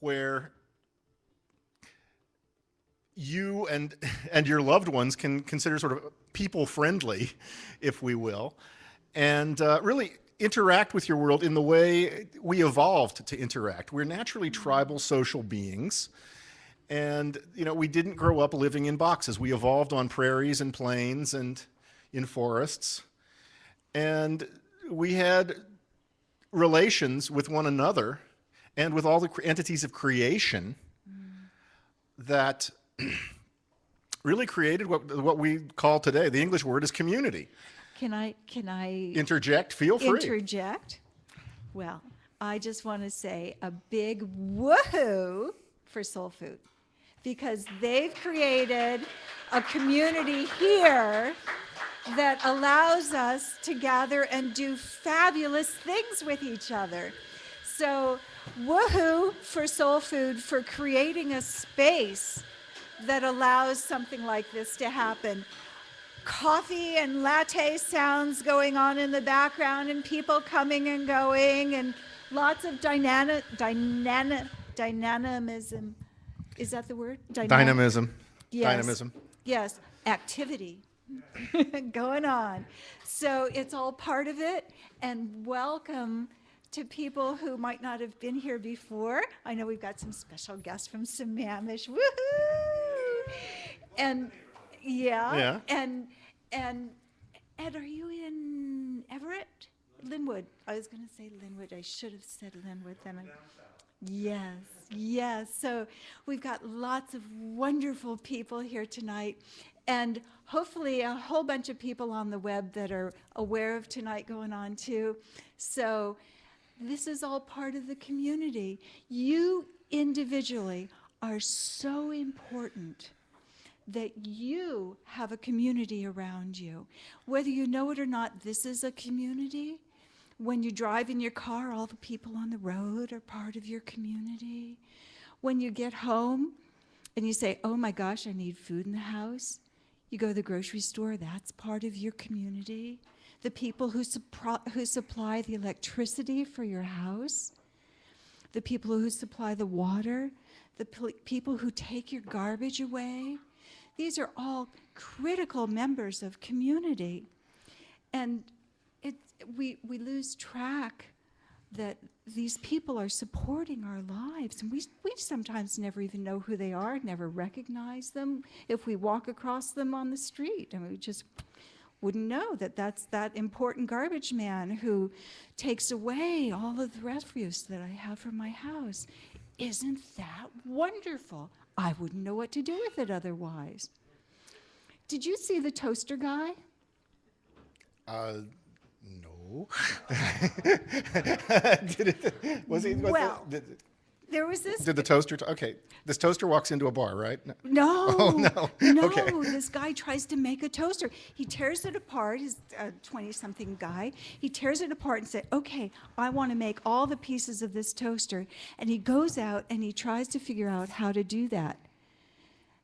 where you and your loved ones can consider sort of people-friendly, if we will, and really interact with your world in the way we evolved to interact. We're naturally tribal social beings, and we didn't grow up living in boxes. We evolved on prairies and plains and in forests, and we had relations with one another and with all the entities of creation that really created what we call today, the English word is community. Can I interject? Feel free. Interject? Well, I just want to say a big woohoo for SoulFood, because they've created a community here that allows us to gather and do fabulous things with each other. So woohoo for SoulFood for creating a space that allows something like this to happen. Coffee and latte sounds going on in the background, and people coming and going, and lots of dynamism. Is that the word? Dynamism. Yes. Dynamism. Yes, activity going on. So it's all part of it, and welcome to people who might not have been here before. I know we've got some special guests from Sammamish. Woohoo! And yeah. And are you in Everett? Linwood. I was going to say Linwood. I should have said Linwood then. Yes. So we've got lots of wonderful people here tonight, and hopefully a whole bunch of people on the web that are aware of tonight going on too. So this is all part of the community. You individually are so important that you have a community around you. Whether you know it or not, this is a community. When you drive in your car, all the people on the road are part of your community. When you get home and you say, oh my gosh, I need food in the house, you go to the grocery store, that's part of your community. The people who supply the electricity for your house, the people who supply the water, the people who take your garbage away. These are all critical members of community. And we lose track that these people are supporting our lives. And we sometimes never even know who they are, never recognize them. If we walk across them on the street, and we just wouldn't know that that's that important garbage man who takes away all of the refuse that I have from my house. Isn't that wonderful? I wouldn't know what to do with it otherwise. Did you see the toaster guy? No. There was this. Did the toaster? Okay, this toaster walks into a bar, right? No. Oh no. No. Okay. This guy tries to make a toaster. He tears it apart. He's a 20-something guy. He tears it apart and says, "Okay, I want to make all the pieces of this toaster." And he goes out and he tries to figure out how to do that.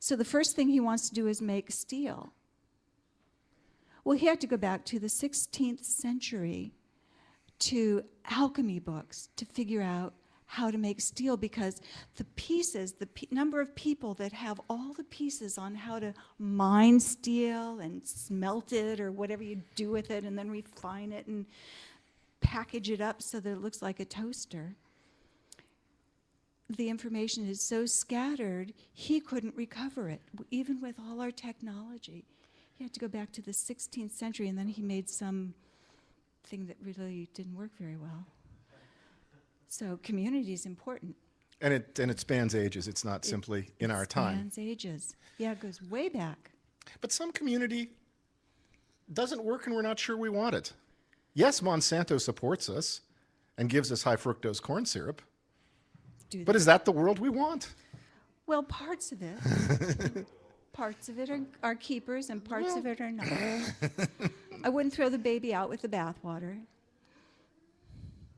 So the first thing he wants to do is make steel. Well, he had to go back to the 16th century to alchemy books to figure out how to make steel, because the pieces, number of people that have all the pieces on how to mine steel and smelt it or whatever you do with it and then refine it and package it up so that it looks like a toaster. The information is so scattered, he couldn't recover it, even with all our technology. He had to go back to the 16th century, and then he made some thing that really didn't work very well. So community is important. And it spans ages. It's not simply in our time. It spans ages. Yeah, it goes way back. But some community doesn't work, and we're not sure we want it. Yes, Monsanto supports us and gives us high fructose corn syrup. But is that the world we want? Well, parts of it. Parts of it are keepers, and parts of it are not. I wouldn't throw the baby out with the bathwater.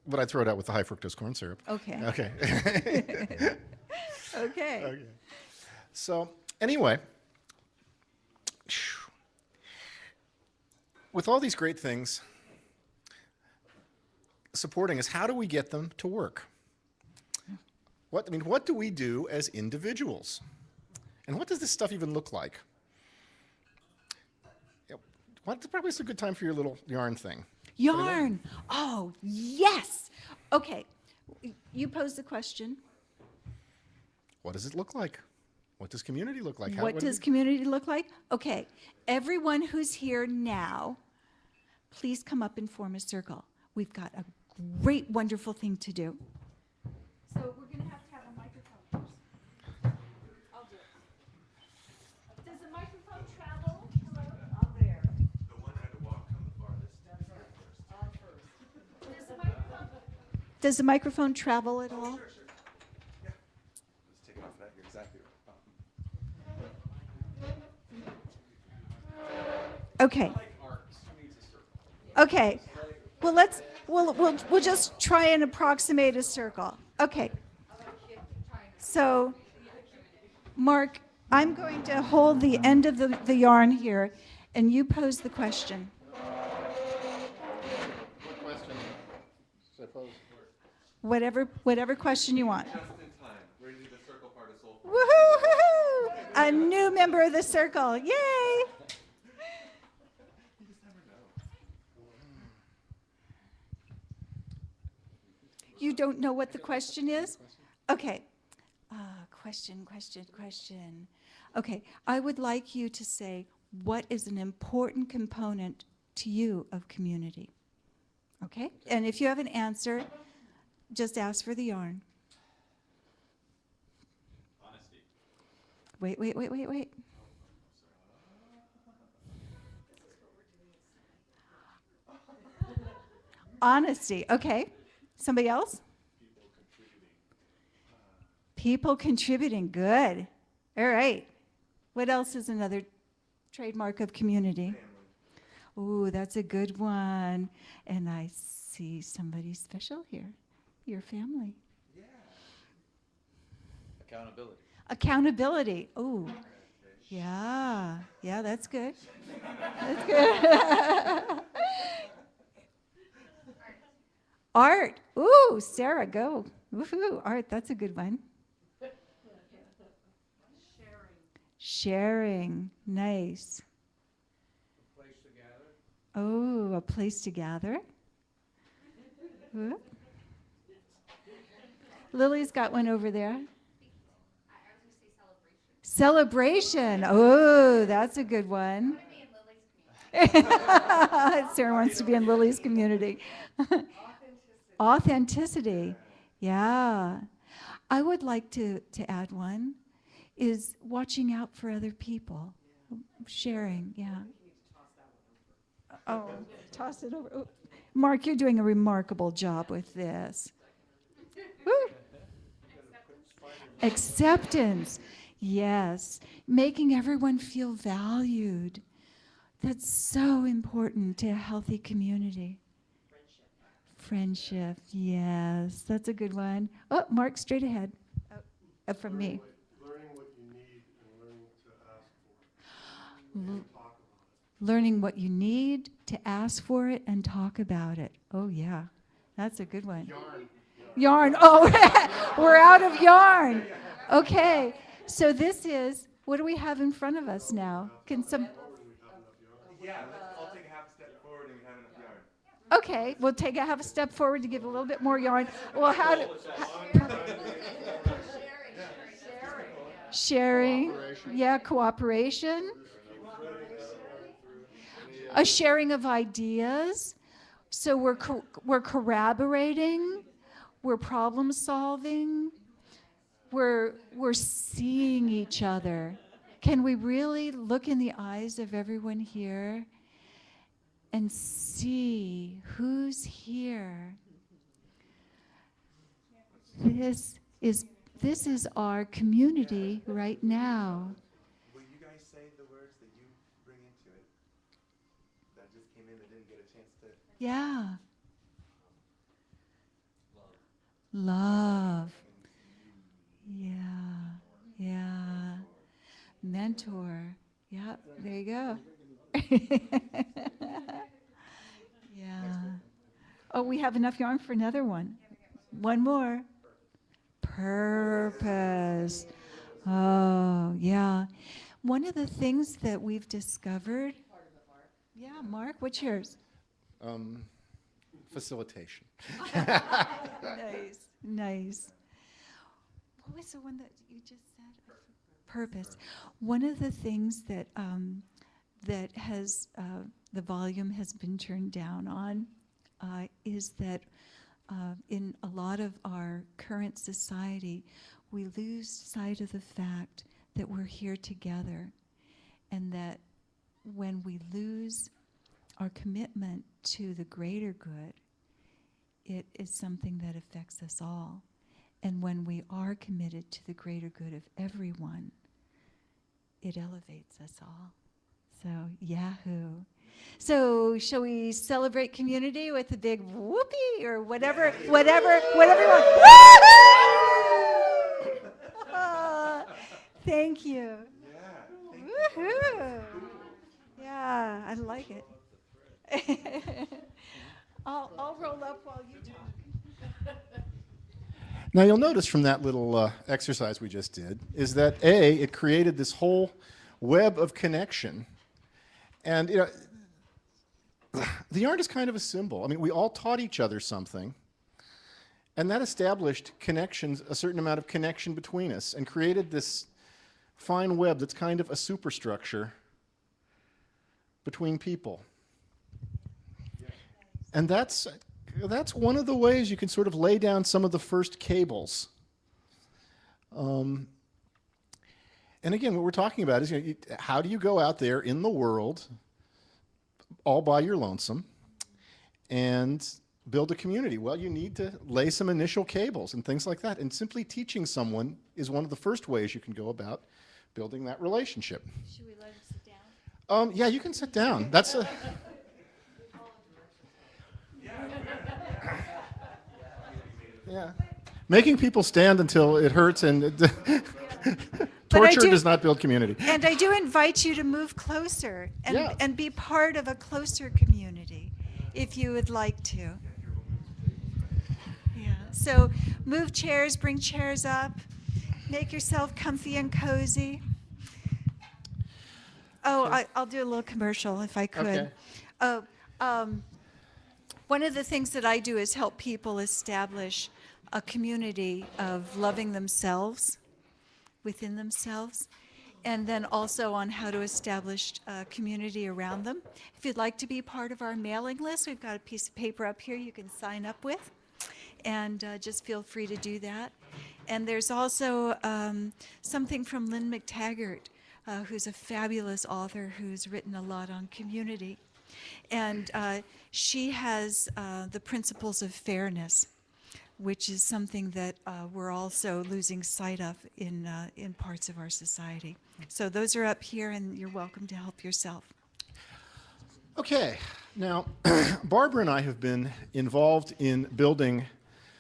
But I'd throw it out with the high fructose corn syrup. Okay. Okay. Okay. So anyway, with all these great things supporting us, how do we get them to work? What do we do as individuals? And what does this stuff even look like? Probably is a good time for your little yarn thing. Yarn. Oh, yes. Okay. You pose the question. What does it look like? What does community look like? What does community look like? Okay. Everyone who's here now, please come up and form a circle. We've got a great, wonderful thing to do. So we're going to have a microphone first. I'll do it. Does the microphone travel? Hello? Up there. The one that had to walk from the farthest. That's right. On first. Does the microphone travel at all? Sure. Yeah. Let's take it off that. You're exactly right. Okay. Okay. Well, we'll just try and approximate a circle. Okay. So, Mark, I'm going to hold the end of the yarn here, and you pose the question. What question should I pose? Whatever question you want. Just in time. Ready to do the circle part of SoulFood. Woohoo! A new member of the circle. Yay! You don't know what the question is? Okay. Question. Okay. I would like you to say, what is an important component to you of community? Okay? And if you have an answer, just ask for the yarn. Honesty. Wait. Honesty. Okay. Somebody else? People contributing. Good. All right. What else is another trademark of community? Ooh, that's a good one. And I see somebody special here. Your family. Yeah. Accountability. Accountability. Ooh. Yeah, that's good. That's good. Art. Ooh, Sarah, go. Woohoo. Art, that's a good one. Sharing. Nice. A place to gather. Oh, a place to gather. Ooh. Lily's got one over there. I was going to say celebration. Celebration. Oh, that's a good one. Sarah wants to be in Lily's community. Authenticity. Yeah. I would like to add one is watching out for other people. Sharing, yeah. Oh, toss it over. Oh. Mark, you're doing a remarkable job with this. Woo. Acceptance. Yes. Making everyone feel valued. That's so important to a healthy community. Friendship. Yes. That's a good one. Oh, Mark, straight ahead. From me. Learning what you need and learning to ask for it. And talk about it. Learning what you need to ask for it and talk about it. Oh, yeah. That's a good one. Yarn. Oh, we're out of yarn. Okay. So this is, what do we have in front of us now? Can some... Yeah, I'll take a half step forward and we have enough yarn. Okay, we'll take a half a step forward to give a little bit more yarn. Well, how do... Sharing. Yeah, cooperation. A sharing of ideas. So we're corroborating. We're problem solving. We're seeing each other. Can we really look in the eyes of everyone here and see who's here? This is our community right now. Will you guys say the words that you bring into it? That just came in that didn't get a chance to... Yeah. Love. Yeah. Mentor. Yeah, there you go. Yeah. Oh, we have enough yarn for another one. One more. Purpose. Oh, yeah. One of the things that we've discovered. Yeah, Mark, what's yours? Facilitation. Nice, nice. What was the one that you just said? Purpose. One of the things that that has the volume has been turned down on is that in a lot of our current society, we lose sight of the fact that we're here together, and that when we lose our commitment to the greater good, it is something that affects us all. And when we are committed to the greater good of everyone, it elevates us all. So, yahoo. So, shall we celebrate community with a big whoopee or whatever you want? Woohoo! Thank you. Woohoo! Yeah, I like it. I'll roll up while you talk. Now you'll notice from that little exercise we just did is that it created this whole web of connection. And the art is kind of a symbol. I mean, we all taught each other something, and that established connections, a certain amount of connection between us, and created this fine web that's kind of a superstructure between people. And that's one of the ways you can sort of lay down some of the first cables. And again, what we're talking about is, how do you go out there in the world all by your lonesome and build a community? Well, you need to lay some initial cables and things like that. And simply teaching someone is one of the first ways you can go about building that relationship. Should we let him sit down? Yeah, you can sit down. That's a... Yeah. Making people stand until it hurts and torture does not build community. And I do invite you to move closer and be part of a closer community if you would like to. Yeah. So move chairs, bring chairs up, make yourself comfy and cozy. Oh, I'll do a little commercial if I could. Okay. One of the things that I do is help people establish a community of loving themselves within themselves, and then also on how to establish a community around them. If you'd like to be part of our mailing list, we've got a piece of paper up here you can sign up with, and just feel free to do that. And there's also something from Lynn McTaggart, who's a fabulous author who's written a lot on community. And she has the principles of fairness, which is something that we're also losing sight of in parts of our society. So those are up here, and you're welcome to help yourself. Okay. Now, Barbara and I have been involved in building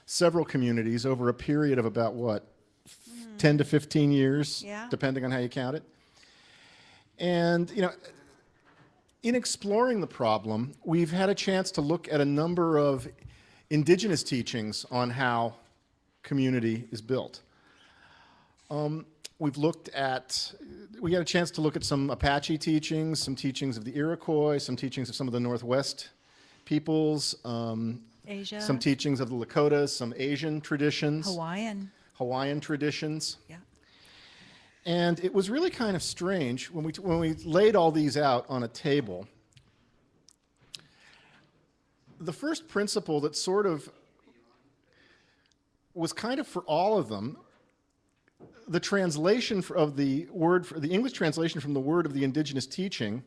several communities over a period of about, 10 to 15 years, depending on how you count it. And, in exploring the problem, we've had a chance to look at a number of indigenous teachings on how community is built. We had a chance to look at some Apache teachings, some teachings of the Iroquois, some teachings of some of the Northwest peoples, Asia, some teachings of the Lakotas, some Asian traditions, Hawaiian traditions. Yeah. And it was really kind of strange when we laid all these out on a table. The first principle that sort of was kind of for all of them, the translation of the word, the English translation from the word of the indigenous teaching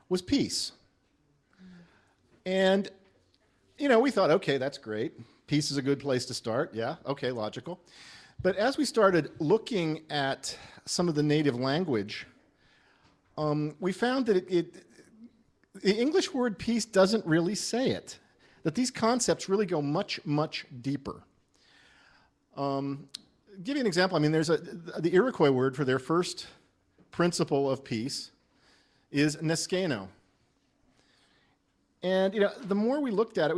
was peace. And, we thought, okay, that's great. Peace is a good place to start. Yeah, okay, logical. But as we started looking at some of the native language, we found that the English word peace doesn't really say it, that these concepts really go much, much deeper. Give you an example. I mean, there's the Iroquois word for their first principle of peace is neskeno. And, the more we looked at it,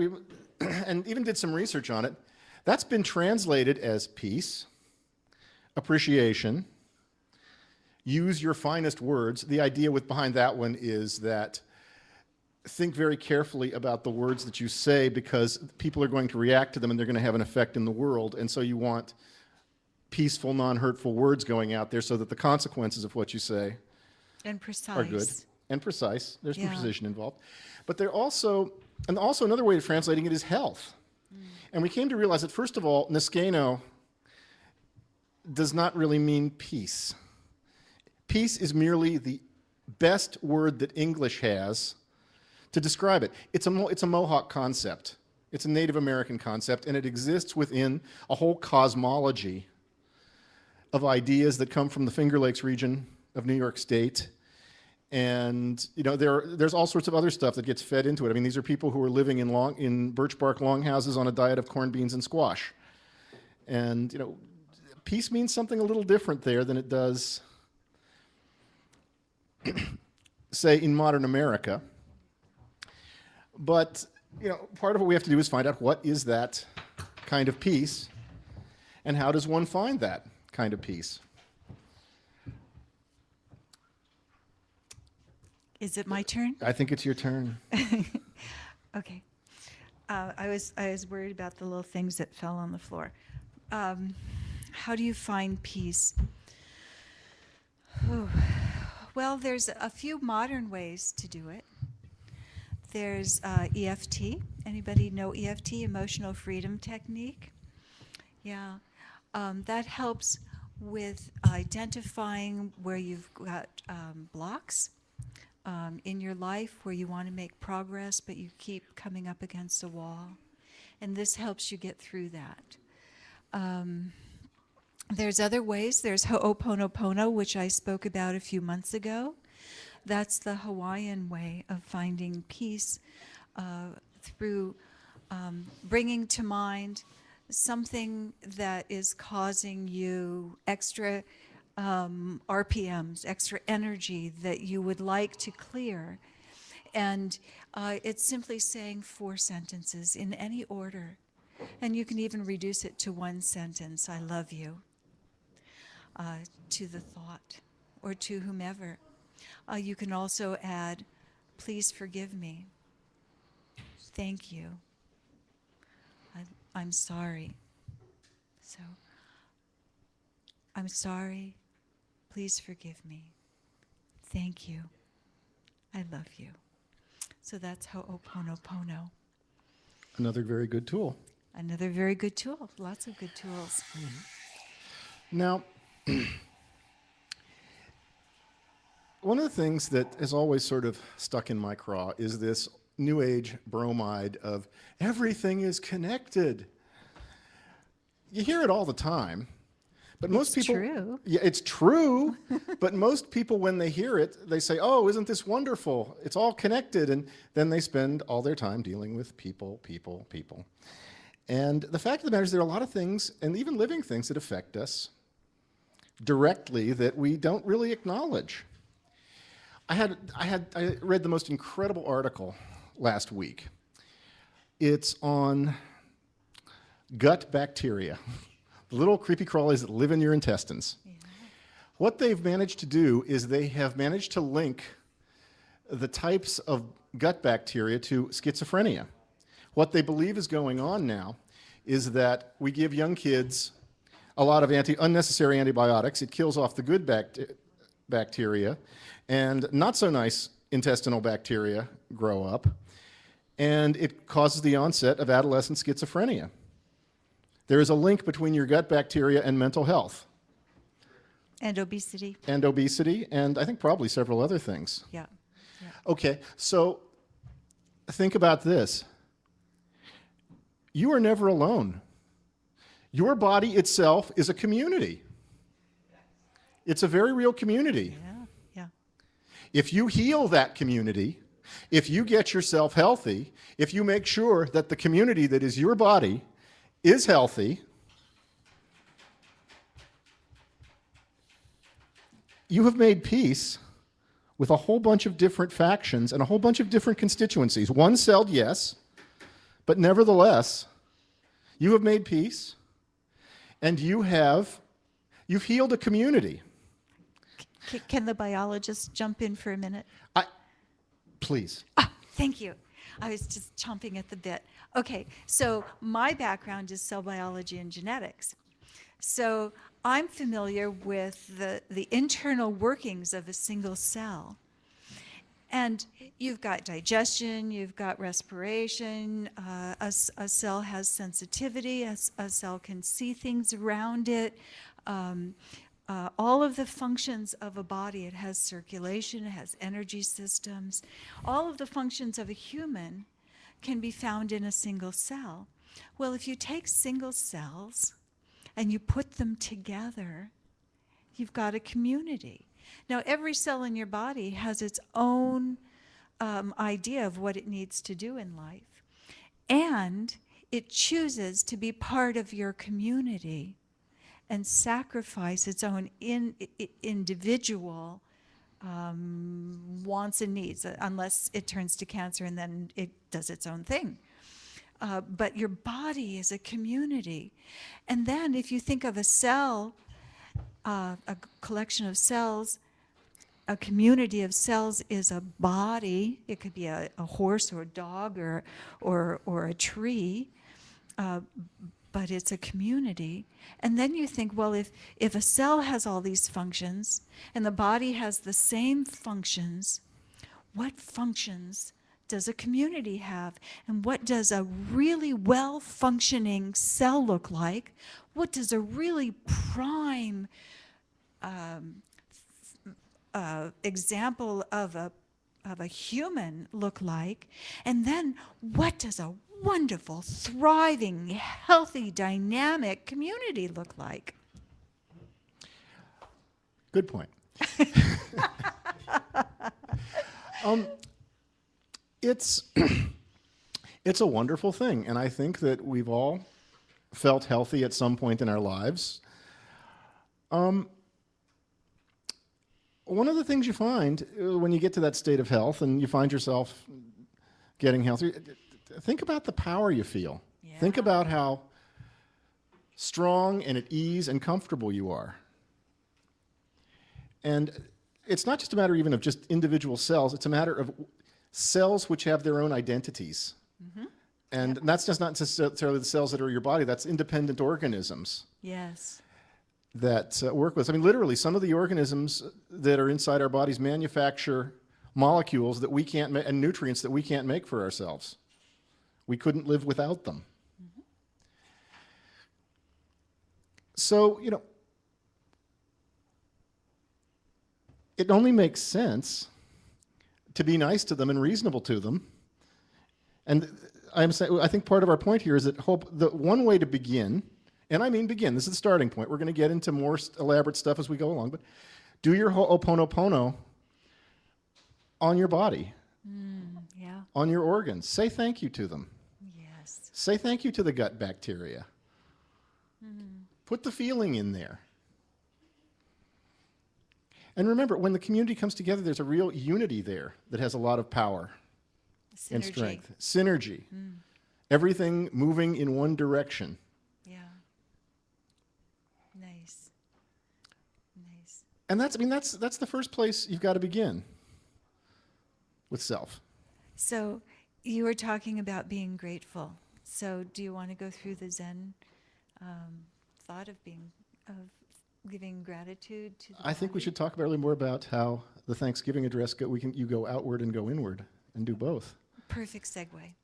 and even did some research on it, that's been translated as peace, appreciation, use your finest words. The idea behind that one is that think very carefully about the words that you say, because people are going to react to them and they're going to have an effect in the world. And so you want peaceful, non-hurtful words going out there so that the consequences of what you say And precise. are good and precise. There's some Yeah. precision involved. But they're also another way of translating it is health. And we came to realize that, first of all, Niskeno does not really mean peace. Peace is merely the best word that English has to describe it. It's a Mohawk concept. It's a Native American concept, and it exists within a whole cosmology of ideas that come from the Finger Lakes region of New York State. And there's all sorts of other stuff that gets fed into it. I mean, these are people who are living in birch bark longhouses on a diet of corned beans and squash. And peace means something a little different there than it does, say, in modern America. But part of what we have to do is find out what is that kind of peace, and how does one find that kind of peace. Is it my turn? I think it's your turn. Okay. I was worried about the little things that fell on the floor. How do you find peace? Oh. Well, there's a few modern ways to do it. There's EFT. Anybody know EFT, Emotional Freedom Technique? Yeah. That helps with identifying where you've got blocks in your life, where you want to make progress, but you keep coming up against a wall. And this helps you get through that. There's other ways. There's Ho'oponopono, which I spoke about a few months ago. That's the Hawaiian way of finding peace through bringing to mind something that is causing you extra RPMs, extra energy that you would like to clear. And it's simply saying 4 sentences in any order. And you can even reduce it to 1 sentence, I love you, to the thought or to whomever. You can also add, please forgive me. Thank you. I'm sorry. So, I'm sorry. Please forgive me. Thank you. I love you. So that's Ho'oponopono. Another very good tool. Another very good tool. Lots of good tools. Now, one of the things that has always sort of stuck in my craw is this New Age bromide of everything is connected. You hear it all the time, but most people... It's true. Yeah, it's true, but most people, when they hear it, they say, oh, isn't this wonderful? It's all connected, and then they spend all their time dealing with people. And the fact of the matter is there are a lot of things, and even living things, that affect us directly that we don't really acknowledge. I read the most incredible article last week. It's on gut bacteria, the little creepy crawlies that live in your intestines. Yeah. What they've managed to do is they have managed to link the types of gut bacteria to schizophrenia. What they believe is going on now is that we give young kids a lot of unnecessary antibiotics. It kills off the good bacteria, and not so nice intestinal bacteria grow up, and it causes the onset of adolescent schizophrenia. There is a link between your gut bacteria and mental health. And obesity. And obesity, and I think probably several other things. Yeah. Okay, so think about this. You are never alone. Your body itself is a community. It's a very real community. Yeah. If you heal that community, if you get yourself healthy, if you make sure that the community that is your body is healthy, you have made peace with a whole bunch of different factions and a whole bunch of different constituencies. One-celled, yes, but nevertheless, you have made peace, and you have You've healed a community. Can the biologist jump in for a minute? Please. Ah, thank you. I was just chomping at the bit. Okay, so my background is cell biology and genetics. So I'm familiar with the internal workings of a single cell. And you've got digestion, you've got respiration, a cell has sensitivity, a cell can see things around it. All of the functions of a body, it has circulation, it has energy systems. All of the functions of a human can be found in a single cell. Well, if you take single cells and you put them together, you've got a community. Now, every cell in your body has its own idea of what it needs to do in life. And it chooses to be part of your community and sacrifice its own individual wants and needs, unless it turns to cancer and then it does its own thing. But your body is a community. And then if you think of a cell, a collection of cells, a community of cells is a body. It could be a horse or a dog or a tree, but it's a community. And then you think, well, if a cell has all these functions and the body has the same functions, what functions does a community have? And what does a really well-functioning cell look like? What does a really prime example of a human look like? And then what does a wonderful, thriving, healthy, dynamic community look like? Good point. It's a wonderful thing, and I think that we've all felt healthy at some point in our lives. One of the things you find when you get to that state of health and you find yourself getting healthy, think about the power you feel. Yeah. Think about how strong and at ease and comfortable you are. And it's not just a matter even of just individual cells, it's a matter of cells which have their own identities. Mm-hmm. And that's just not necessarily the cells that are your body, that's independent organisms. Yes. That work with us. I mean, literally, some of the organisms that are inside our bodies manufacture molecules that we can't make, and nutrients that we can't make for ourselves. We couldn't live without them. Mm-hmm. So, you know, it only makes sense to be nice to them and reasonable to them. And I think part of our point here is that the one way to begin, and I mean begin, this is the starting point. We're going to get into more elaborate stuff as we go along, but do your Ho'oponopono on your body, Yeah. on your organs. Say thank you to them. Yes. Say thank you to the gut bacteria. Put the feeling in there. And remember, when the community comes together, there's a real unity there that has a lot of power and strength. Synergy. Everything moving in one direction. Yeah. Nice. Nice. And that's the first place you've got to begin with self. So you were talking about being grateful. So do you want to go through the Zen thought of giving gratitude to the I think we body? should talk a little more about how the Thanksgiving address you go outward and go inward and do both. Perfect segue.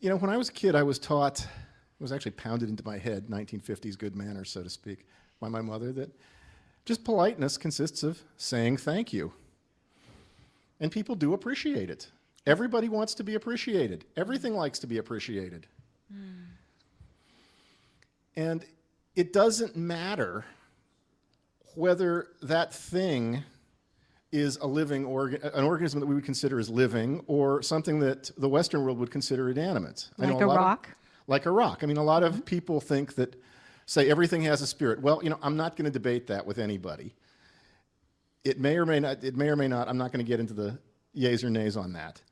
You know, when I was a kid, I was taught, it was actually pounded into my head, 1950s good manners, so to speak, by my mother, that just politeness consists of saying thank you. And people do appreciate it. Everybody wants to be appreciated. Everything likes to be appreciated. And it doesn't matter whether that thing is a living an organism that we would consider as living, or something that the Western world would consider inanimate. Like a rock? Like a rock. I mean, a lot of people think that, say, everything has a spirit. Well, you know, I'm not going to debate that with anybody. It may or may not, I'm not going to get into the yays or nays on that.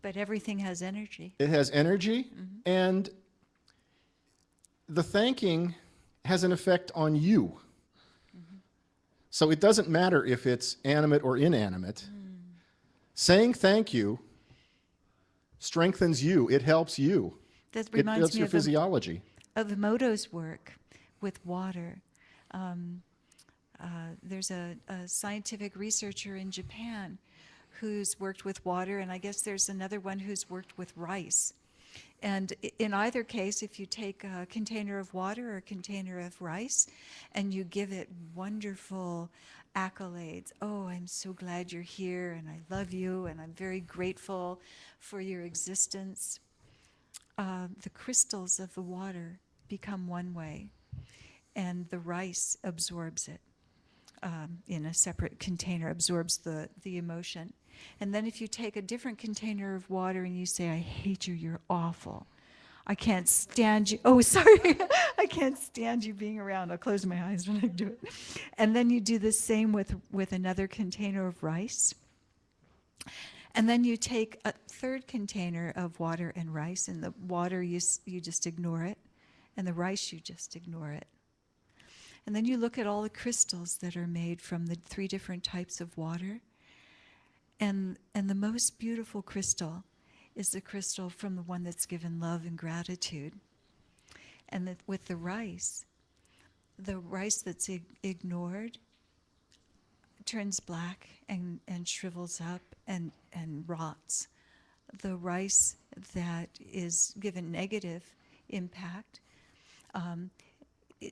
But everything has energy. It has energy, and the thanking has an effect on you. So it doesn't matter if it's animate or inanimate. Saying thank you strengthens you. It helps you. That It reminds builds me your of physiology. Emoto's work with water. There's a scientific researcher in Japan who's worked with water, and I guess there's another one who's worked with rice. And in either case, if you take a container of water or a container of rice and you give it wonderful accolades, oh, I'm so glad you're here, and I love you, and I'm very grateful for your existence, the crystals of the water become one way, and the rice absorbs it in a separate container, absorbs the emotion. And then if you take a different container of water and you say, I hate you, you're awful. I can't stand you. Oh, sorry. I can't stand you being around. I'll close my eyes when I do it. And then you do the same with another container of rice. And then you take a third container of water and rice, and the water, you just ignore it, and the rice, you just ignore it. And then you look at all the crystals that are made from the 3 different types of water. And the most beautiful crystal is the crystal from the one that's given love and gratitude. And with the rice that's ignored turns black and shrivels up and rots. The rice that is given negative impact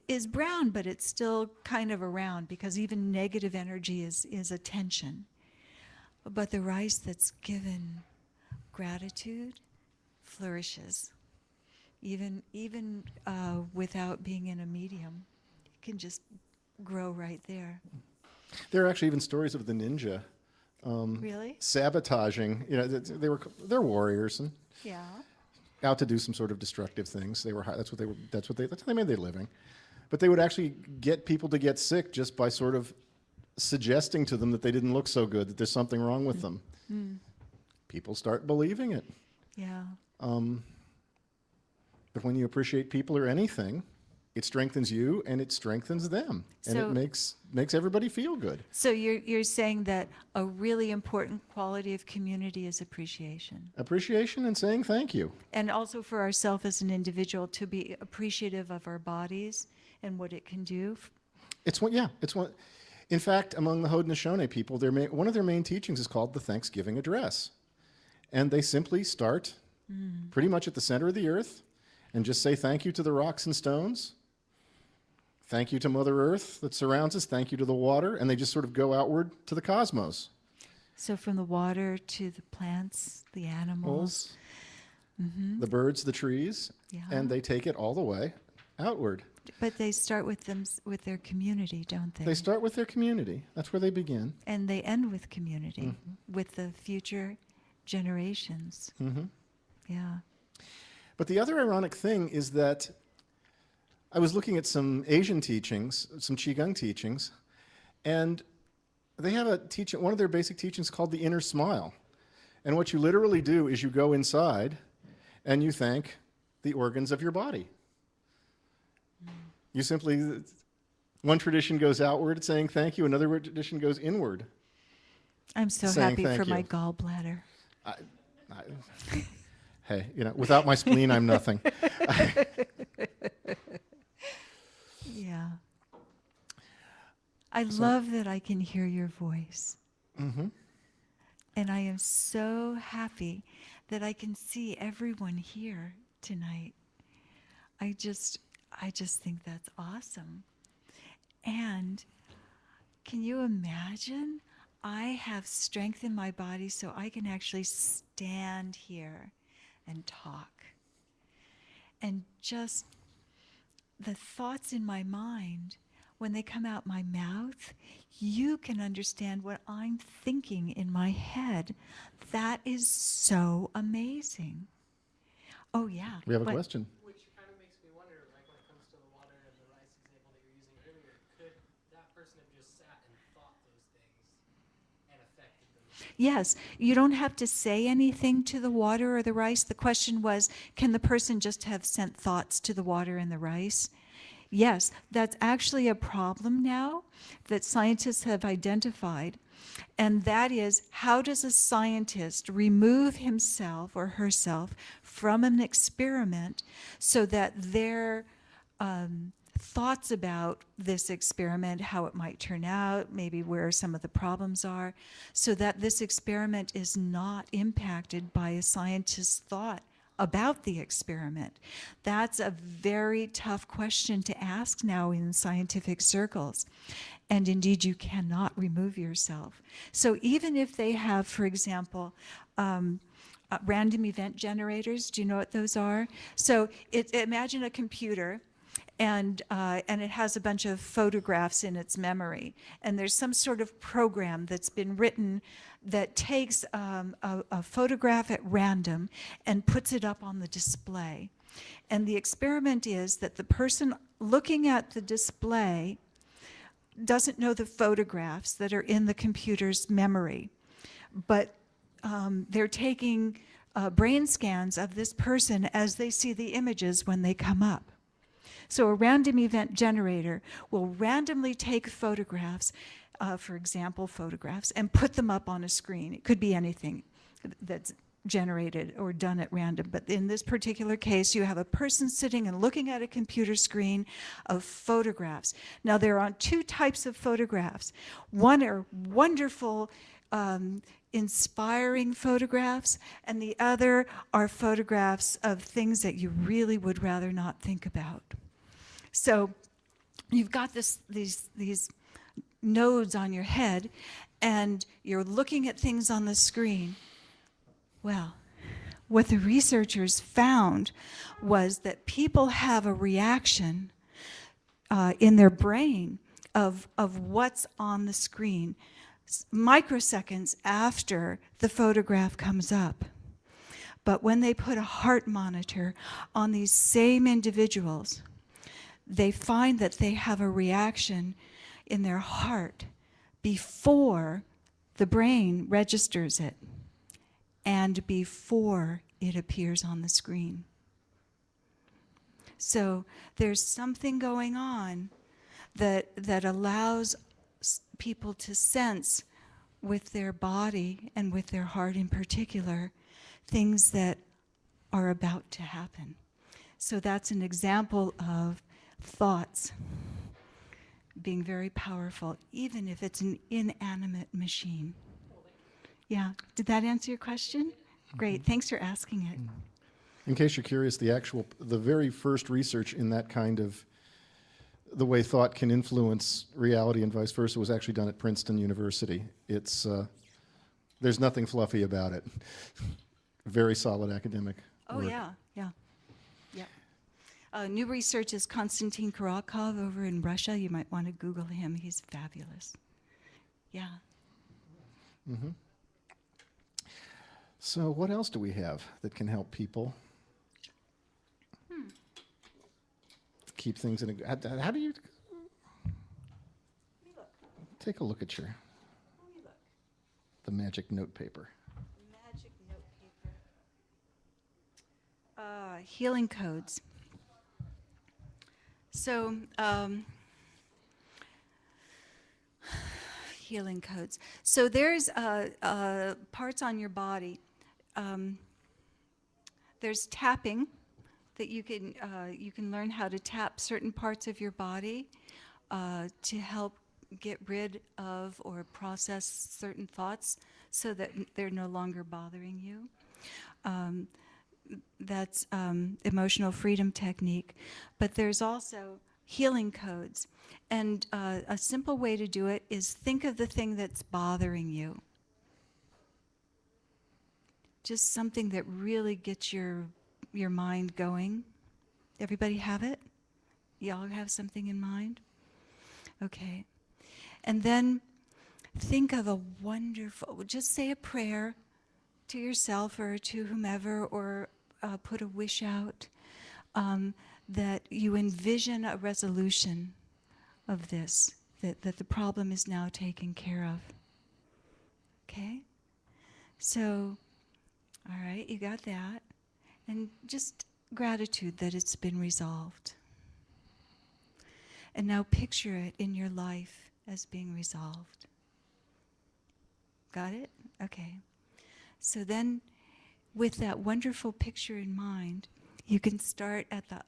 is brown, but it's still kind of around, because even negative energy is attention. But the rice that's given gratitude flourishes, even without being in a medium. It can just grow right there. There are actually even stories of the ninja Really? sabotaging. You know, they're warriors and Yeah. out to do some sort of destructive things. That's how they made their living. But they would actually get people to get sick just by sort of suggesting to them that they didn't look so good, that there's something wrong with them. People start believing it. Yeah. But when you appreciate people or anything, it strengthens you and it strengthens them, and So- it makes everybody feel good. So you're saying that a really important quality of community is appreciation, Appreciation and saying thank you. and also for ourselves as an individual to be appreciative of our bodies and what it can do. It's one. In fact, among the Haudenosaunee people, one of their main teachings is called the Thanksgiving Address, and they simply start pretty much at the center of the earth and just say thank you to the rocks and stones, thank you to Mother Earth that surrounds us, thank you to the water, and they just sort of go outward to the cosmos. So from the water to the plants, the animals. The birds, the trees, Yeah. and they take it all the way outward. But they start with their community, don't they? They start with their community. That's where they begin. And they end with community, with the future generations. Yeah. But the other ironic thing is that I was looking at some Asian teachings, some Qigong teachings, and they have one of their basic teachings called the inner smile. And what you literally do is you go inside and you thank the organs of your body. You simply, one tradition goes outward saying thank you, another tradition goes inward. I'm so Saying happy thank for my you. gallbladder. Hey, without my spleen, I'm nothing. Yeah. I love that I can hear your voice. And I am so happy that I can see everyone here tonight. I just think that's awesome. And can you imagine? I have strength in my body so I can actually stand here and talk. And just the thoughts in my mind, when they come out my mouth, you can understand what I'm thinking in my head. That is so amazing. Oh, yeah. We have a What? question. Which kind of makes me wonder, like when it comes to the water and the rice example that you were using earlier, could that person have just sat and thought those things and affected them? Yes, you don't have to say anything to the water or the rice. The question was, can the person just have sent thoughts to the water and the rice? Yes, that's actually a problem now that scientists have identified. And that is, how does a scientist remove himself or herself from an experiment so that their thoughts about this experiment, how it might turn out, maybe where some of the problems are, so that this experiment is not impacted by a scientist's thought about the experiment? That's a very tough question to ask now in scientific circles. And indeed, you cannot remove yourself. So even if they have, for example, random event generators, do you know what those are? So imagine a computer, and it has a bunch of photographs in its memory. And there's some sort of program that's been written that takes a photograph at random and puts it up on the display. And the experiment is that the person looking at the display doesn't know the photographs that are in the computer's memory, but they're taking brain scans of this person as they see the images when they come up. So a random event generator will randomly take photographs, for example, photographs, and put them up on a screen. It could be anything that's generated or done at random. But in this particular case, you have a person sitting and looking at a computer screen of photographs. Now, there are two types of photographs. One are wonderful, inspiring photographs, and the other are photographs of things that you really would rather not think about. So you've got these nodes on your head, and you're looking at things on the screen. Well, what the researchers found was that people have a reaction in their brain of what's on the screen microseconds after the photograph comes up. But when they put a heart monitor on these same individuals, they find that they have a reaction in their heart before the brain registers it and before it appears on the screen. So there's something going on that allows people to sense with their body and with their heart in particular things that are about to happen. So that's an example of thoughts being very powerful, even if it's an inanimate machine. Yeah, did that answer your question? Great, thanks for asking it. In case you're curious, the very first research in that kind of the way thought can influence reality and vice versa was actually done at Princeton University. It's there's nothing fluffy about it. Very solid academic work. Yeah. New research is Konstantin Kurakov over in Russia. You might want to Google him. He's fabulous. Yeah. Mm-hmm. So what else do we have that can help people keep things in a... How do you... Take a look at the magic note paper. Magic note paper. Healing codes. So, healing codes. So there's parts on your body. There's tapping that you can learn how to tap certain parts of your body to help get rid of or process certain thoughts so that they're no longer bothering you. That's emotional freedom technique. But there's also healing codes. And a simple way to do it is think of the thing that's bothering you. Just something that really gets your mind going. Everybody have it? Y'all have something in mind? Okay. And then think of a wonderful, just say a prayer to yourself or to whomever, or put a wish out that you envision a resolution of this, that the problem is now taken care of. Okay? So, all right, you got that. And just gratitude that it's been resolved. And now picture it in your life as being resolved. Got it? Okay. So then, with that wonderful picture in mind, you can start at the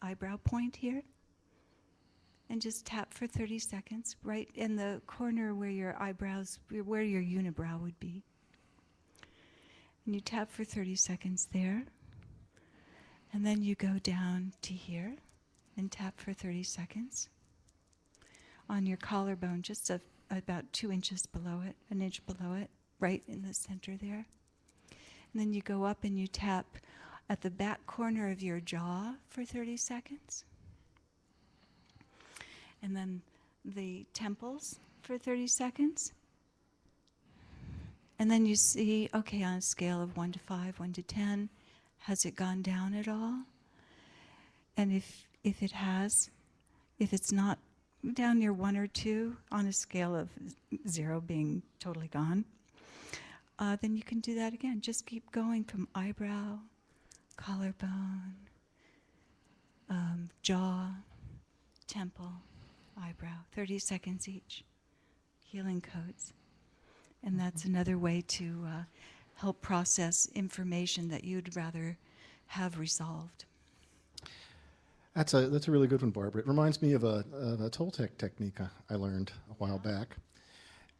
eyebrow point here and just tap for 30 seconds right in the corner where your eyebrows, where your unibrow would be. And you tap for 30 seconds there. And then you go down to here and tap for 30 seconds. On your collarbone, just about 2 inches below it, an inch below it, right in the center there. And then you go up and you tap at the back corner of your jaw for 30 seconds. And then the temples for 30 seconds. And then you see, okay, on a scale of 1 to 5, 1 to 10, has it gone down at all? And if it has, if it's not down near 1 or 2, on a scale of 0 being totally gone, then you can do that again. Just keep going from eyebrow, collarbone, jaw, temple, eyebrow, 30 seconds each. Healing codes. And that's another way to help process information that you'd rather have resolved. That's a really good one, Barbara. It reminds me of a Toltec technique I learned a while back.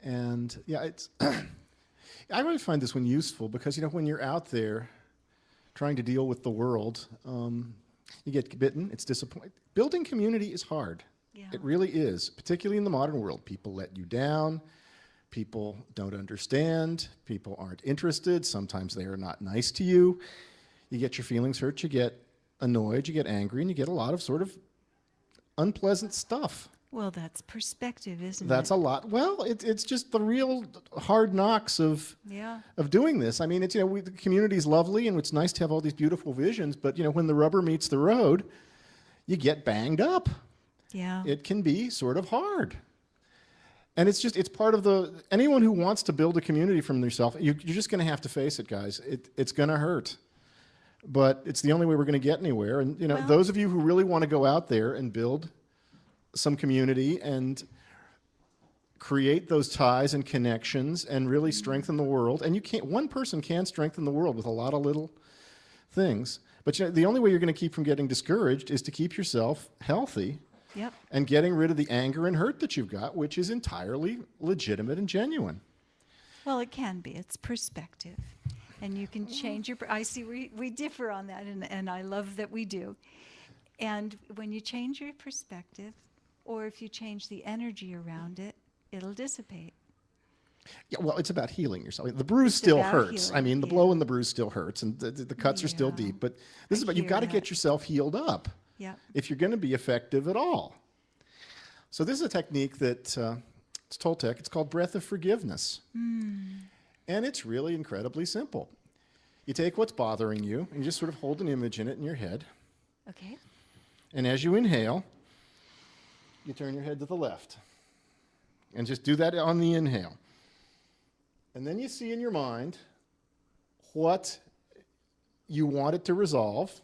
And yeah, it's I really find this one useful because, you know, when you're out there trying to deal with the world, you get bitten, it's disappointing. Building community is hard. Yeah. It really is, particularly in the modern world. People let you down. People don't understand. People aren't interested. Sometimes they are not nice to you. You get your feelings hurt. You get annoyed. You get angry. And you get a lot of sort of unpleasant stuff. Well, that's perspective, isn't it? That's a lot. Well, it's just the real hard knocks of doing this. I mean, it's, you know, the community's lovely and it's nice to have all these beautiful visions, but, you know, when the rubber meets the road, you get banged up. Yeah. It can be sort of hard. And it's part of anyone who wants to build a community from themselves, you're just going to have to face it, guys. It's going to hurt. But it's the only way we're going to get anywhere. And, you know, those of you who really want to go out there and build some community and create those ties and connections and really strengthen the world. And one person can strengthen the world with a lot of little things. But, you know, the only way you're going to keep from getting discouraged is to keep yourself healthy. Yep. And getting rid of the anger and hurt that you've got, which is entirely legitimate and genuine. Well, it can be. It's perspective. And you can change your... I see we differ on that, and I love that we do. And when you change your perspective, or if you change the energy around it, it'll dissipate. Yeah, well, it's about healing yourself. The bruise still hurts. Healing, I mean, the blow and the bruise still hurts, and the cuts are still deep. But this is about, you've got to get yourself healed up. Yeah. If you're going to be effective at all. So this is a technique that it's Toltec. It's called breath of forgiveness. And it's really incredibly simple. You take what's bothering you and you just sort of hold an image in it in your head. Okay. And as you inhale, you turn your head to the left. And just do that on the inhale. And then you see in your mind what you want it to resolve.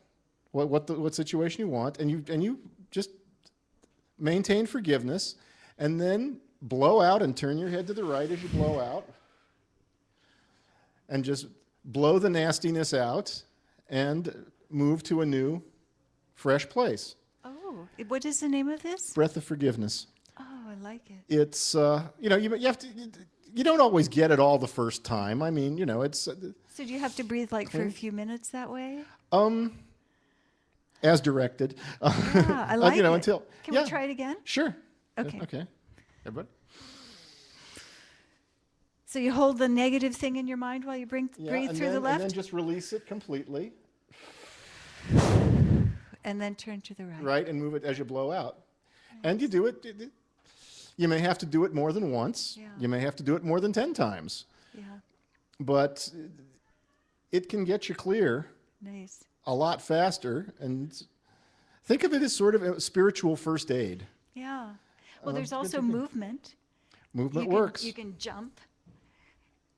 What situation you want, and you just maintain forgiveness, and then blow out and turn your head to the right as you blow out, and just blow the nastiness out, and move to a new, fresh place. Oh, what is the name of this? Breath of forgiveness. Oh, I like it. It's you know, you have to. You don't always get it all the first time. I mean, you know, it's. So do you have to breathe like for a few minutes that way? As directed. Yeah, I like you know, it. until Can we try it again? Sure. Okay. Okay. Everybody. So you hold the negative thing in your mind while you breathe through the left? And then just release it completely. And then turn to the right. Right, and move it as you blow out. Nice. And you do it. You may have to do it more than once. Yeah. You may have to do it more than 10 times. Yeah. But it can get you clear. Nice. A lot faster, and think of it as sort of a spiritual first aid. Yeah. Well, there's also movement. Movement works. You can jump.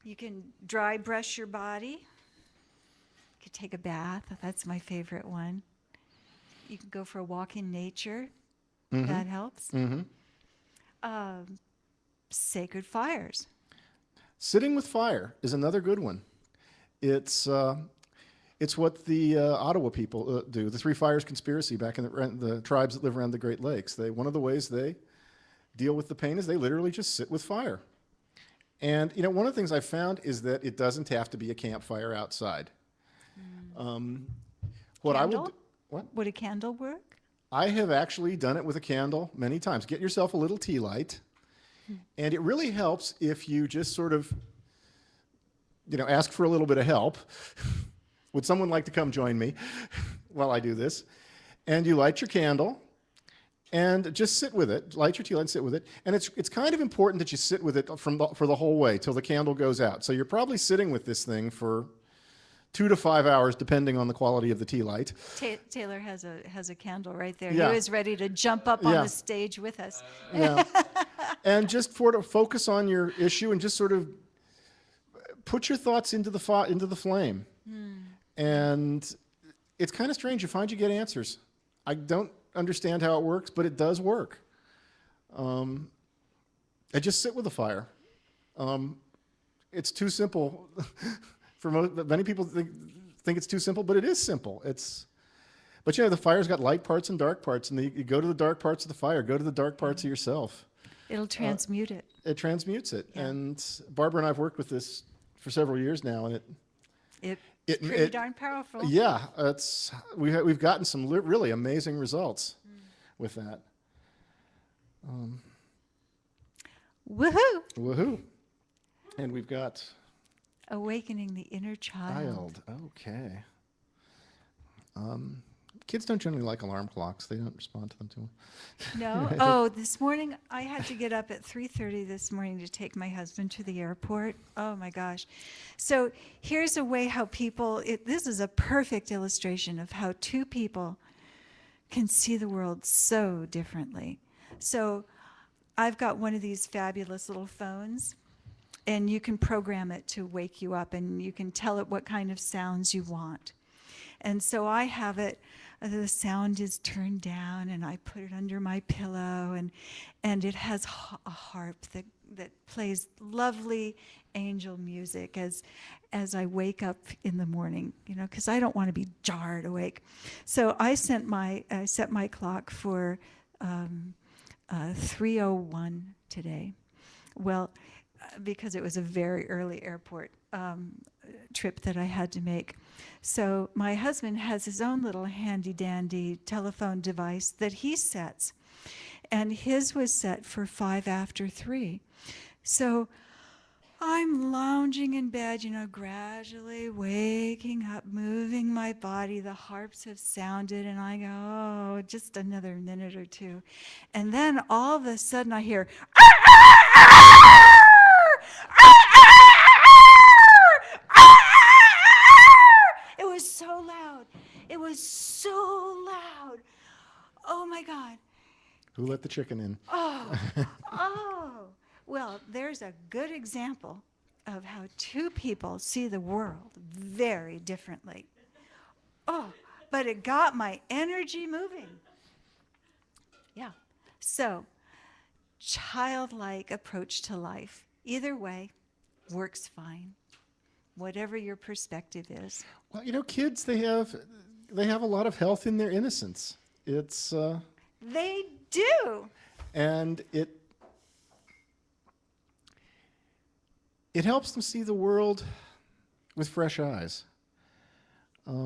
You can dry brush your body. You could take a bath. That's my favorite one. You can go for a walk in nature. That helps. Sacred fires. Sitting with fire is another good one. It's what the Ottawa people do, the Three Fires Conspiracy back in the tribes that live around the Great Lakes. One of the ways they deal with the pain is they literally just sit with fire. And, you know, one of the things I found is that it doesn't have to be a campfire outside. What I Candle? would... What? Would a candle work? I have actually done it with a candle many times. Get yourself a little tea light. And it really helps if you just sort of, you know, ask for a little bit of help. Would someone like to come join me while I do this? And you light your candle and just sit with it. Light your tea light and sit with it. And it's kind of important that you sit with it for the whole way till the candle goes out. So you're probably sitting with this thing for 2 to 5 hours, depending on the quality of the tea light. Taylor has a candle right there. Yeah. He was ready to jump up on the stage with us. Yeah. And just to focus on your issue and just sort of put your thoughts into the flame. And it's kind of strange. You find you get answers. I don't understand how it works, but it does work. And just sit with the fire. It's too simple. Many people think it's too simple, but it is simple. But you know, the fire's got light parts and dark parts, and you go to the dark parts of the fire, go to the dark parts of yourself. It'll transmute it. It transmutes it. Yeah. And Barbara and I have worked with this for several years now, and It's pretty darn powerful. yeah, we've gotten some really amazing results with that. Woohoo! Woohoo! And we've got Awakening the inner child. Okay. Kids don't generally like alarm clocks. They don't respond to them too much. No? Oh, this morning, I had to get up at 3:30 this morning to take my husband to the airport. Oh, my gosh. So here's a way how this is a perfect illustration of how two people can see the world so differently. So I've got one of these fabulous little phones, and you can program it to wake you up, and you can tell it what kind of sounds you want. And so I have it, the sound is turned down, and I put it under my pillow, and it has a harp that plays lovely angel music as I wake up in the morning, you know, because I don't want to be jarred awake. So I set my clock for 3:01 today. Well, because it was a very early airport trip that I had to make. So my husband has his own little handy-dandy telephone device that he sets. And his was set for 3:05. So I'm lounging in bed, you know, gradually waking up, moving my body. The harps have sounded, and I go, oh, just another minute or two. And then all of a sudden I hear, it was so loud. It was so loud. Oh, my God. Who let the chicken in? Oh. Well, there's a good example of how two people see the world very differently. Oh, but it got my energy moving. Yeah. So, childlike approach to life. Either way, works fine. Whatever your perspective is. Well, you know, kids, they have a lot of health in their innocence. It's They do. and it helps them see the world with fresh eyes. Yeah,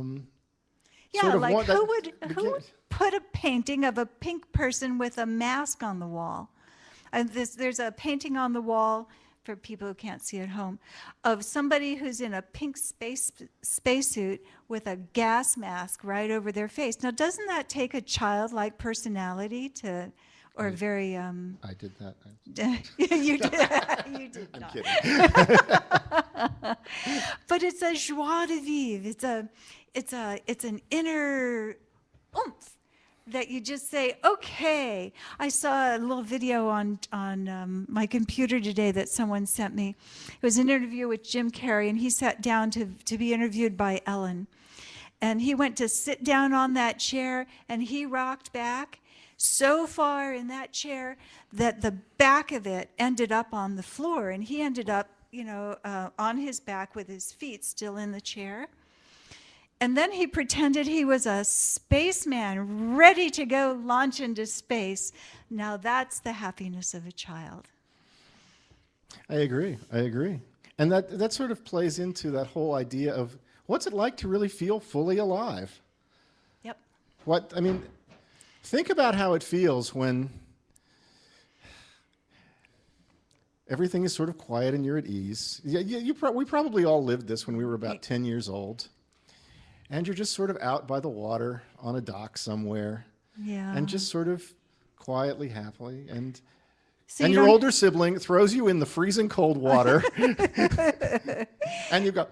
sort of like want who that would put a painting of a pink person with a mask on the wall? And there's a painting on the wall, for people who can't see at home, of somebody who's in a pink spacesuit with a gas mask right over their face. Now, doesn't that take a childlike personality to, or very... I did that. You did. You did I'm not. kidding. But it's a joie de vivre. It's an inner oomph. that you just say, okay. I saw a little video on my computer today that someone sent me. It was an interview with Jim Carrey, and he sat down to be interviewed by Ellen. And he went to sit down on that chair, and he rocked back so far in that chair that the back of it ended up on the floor, and he ended up, on his back with his feet still in the chair. And then he pretended he was a spaceman ready to go launch into space. Now that's the happiness of a child. I agree. And that sort of plays into that whole idea of what's it like to really feel fully alive? Yep. Think about how it feels when everything is sort of quiet and you're at ease. We probably all lived this when we were about 10 years old. And you're just sort of out by the water on a dock somewhere. Yeah. And just sort of quietly, happily. And So your older sibling throws you in the freezing cold water. And you go,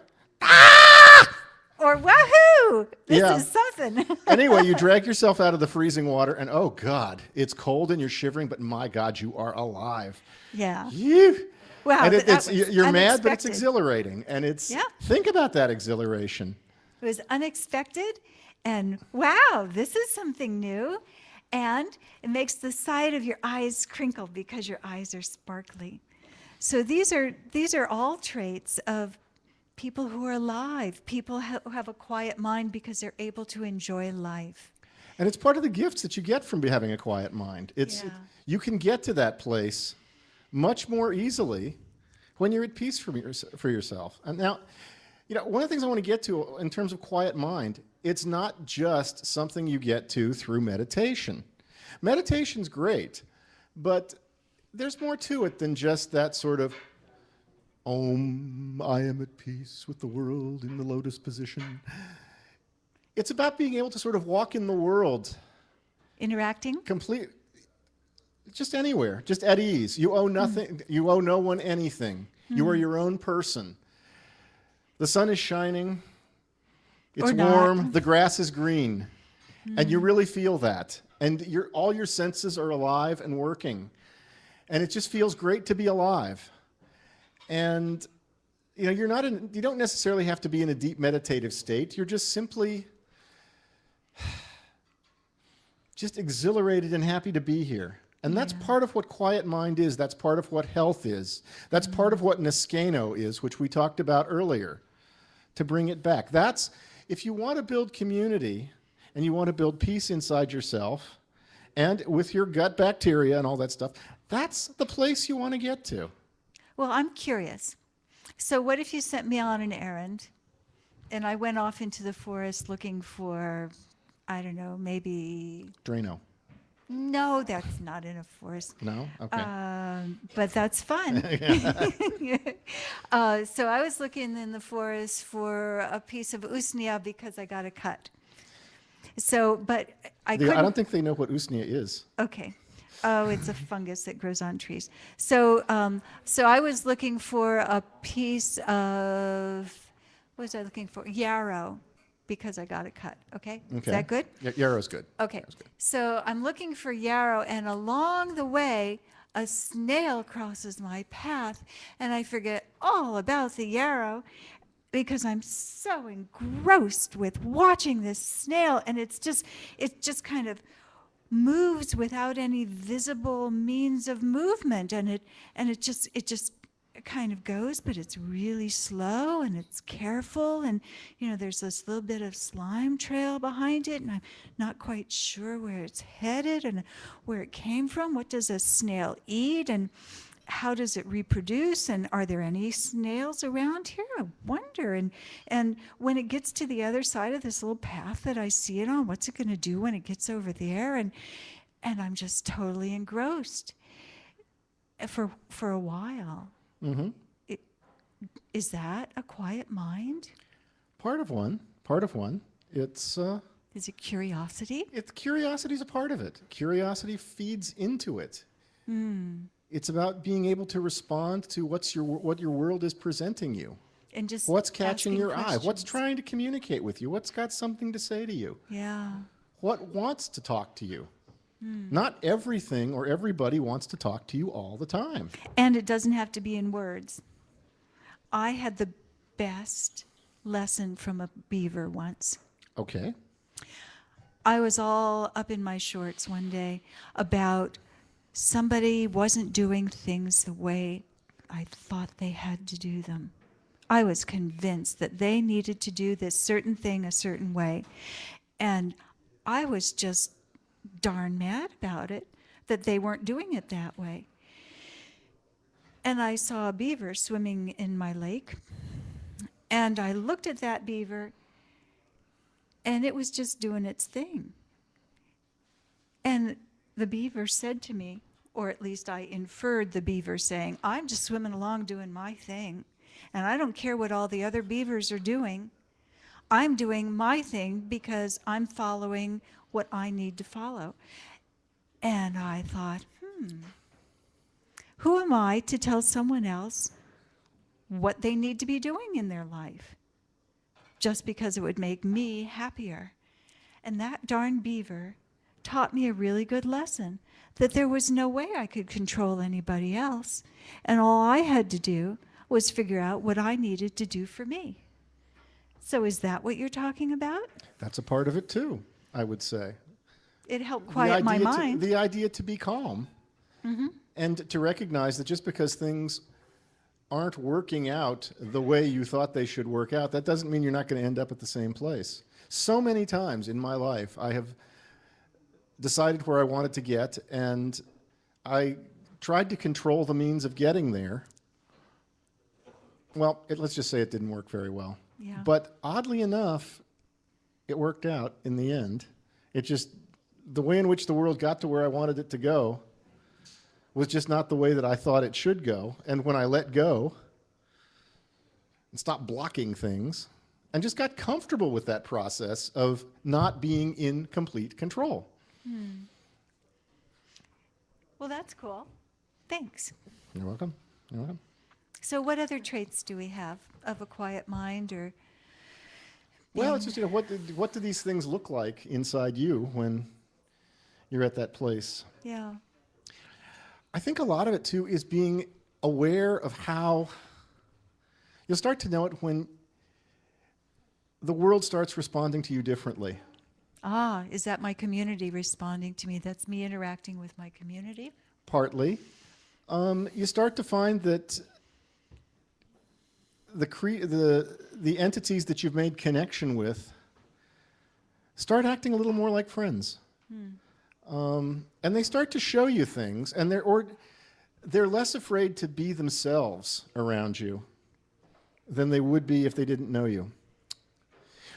or wahoo! This Yeah. is something. Anyway, you drag yourself out of the freezing water, and oh God, it's cold and you're shivering, but my God, you are alive. Yeah. Phew. Wow. And that was you're mad, but it's unexpected. exhilarating. And think about that exhilaration. It was unexpected, and wow, this is something new. And it makes the side of your eyes crinkle because your eyes are sparkly. So these are all traits of people who are alive, people who have a quiet mind because they're able to enjoy life. And it's part of the gifts that you get from having a quiet mind. You can get to that place much more easily when you're at peace for yourself. And now, one of the things I want to get to in terms of quiet mind, it's not just something you get to through meditation. Meditation's great, but there's more to it than just that sort of, I am at peace with the world in the lotus position. It's about being able to sort of walk in the world. Interacting? Just anywhere, just at ease. You owe nothing. You owe no one anything. You are your own person. The sun is shining. It's warm. The grass is green. And you really feel that. And all your senses are alive and working. And it just feels great to be alive. And you don't necessarily have to be in a deep meditative state. You're just simply exhilarated and happy to be here. And that's part of what quiet mind is. That's part of what health is. That's part of what Niskano is, which we talked about earlier, to bring it back. If you want to build community and you want to build peace inside yourself and with your gut bacteria and all that stuff, that's the place you want to get to. Well, I'm curious. So what if you sent me on an errand and I went off into the forest looking for, I don't know, maybe... Drano. No, that's not in a forest. No? Okay. But that's fun. So I was looking in the forest for a piece of usnea because I got a cut. So, but I don't think they know what usnea is. Okay. Oh, it's a fungus that grows on trees. So, so I was looking for a piece of, what was I looking for? Yarrow, because I got it cut. Okay? Is that good? Yeah, yarrow's good. Okay. So I'm looking for yarrow, and along the way, a snail crosses my path, and I forget all about the yarrow because I'm so engrossed with watching this snail, and it just kind of moves without any visible means of movement, and it just kind of goes, but it's really slow and it's careful, and there's this little bit of slime trail behind it, and I'm not quite sure where it's headed and where it came from. What does a snail eat, and how does it reproduce, and are there any snails around here? I wonder. And when it gets to the other side of this little path that I see it on, what's it going to do when it gets over there? And I'm just totally engrossed for a while. Mm-hmm. Is that a quiet mind? Part of one. It's... Is it curiosity? Curiosity's a part of it. Curiosity feeds into it. It's about being able to respond to what your world is presenting you. And just what's catching your questions. eye? What's trying to communicate with you? What's got something to say to you? Yeah. what wants to talk to you. Not everything or everybody wants to talk to you all the time. And it doesn't have to be in words. I had the best lesson from a beaver once. Okay. I was all up in my shorts one day about somebody wasn't doing things the way I thought they had to do them. I was convinced that they needed to do this certain thing a certain way. And I was just darn mad about it, that they weren't doing it that way. And I saw a beaver swimming in my lake. And I looked at that beaver, and it was just doing its thing. And the beaver said to me, or at least I inferred the beaver saying, I'm just swimming along doing my thing, and I don't care what all the other beavers are doing. I'm doing my thing because I'm following what I need to follow. And I thought, who am I to tell someone else what they need to be doing in their life just because it would make me happier? And that darn beaver taught me a really good lesson, that there was no way I could control anybody else, and all I had to do was figure out what I needed to do for me. So is that what you're talking about? That's a part of it too, I would say. It helped quiet my mind. The idea to be calm and to recognize that just because things aren't working out the way you thought they should work out, that doesn't mean you're not going to end up at the same place. So many times in my life, I have decided where I wanted to get, and I tried to control the means of getting there. Well, let's just say it didn't work very well. Yeah. But oddly enough, it worked out in the end. It just, the way in which the world got to where I wanted it to go was just not the way that I thought it should go. And when I let go and stopped blocking things and just got comfortable with that process of not being in complete control. Well, that's cool. Thanks. You're welcome. You're welcome. So what other traits do we have of a quiet mind? Or Well, it's just, what do these things look like inside you when you're at that place? Yeah. I think a lot of it, too, is being aware of how you'll start to know it when the world starts responding to you differently. Is that my community responding to me? That's me interacting with my community? Partly. You start to find that the entities that you've made connection with start acting a little more like friends. And they start to show you things, and they're less afraid to be themselves around you than they would be if they didn't know you.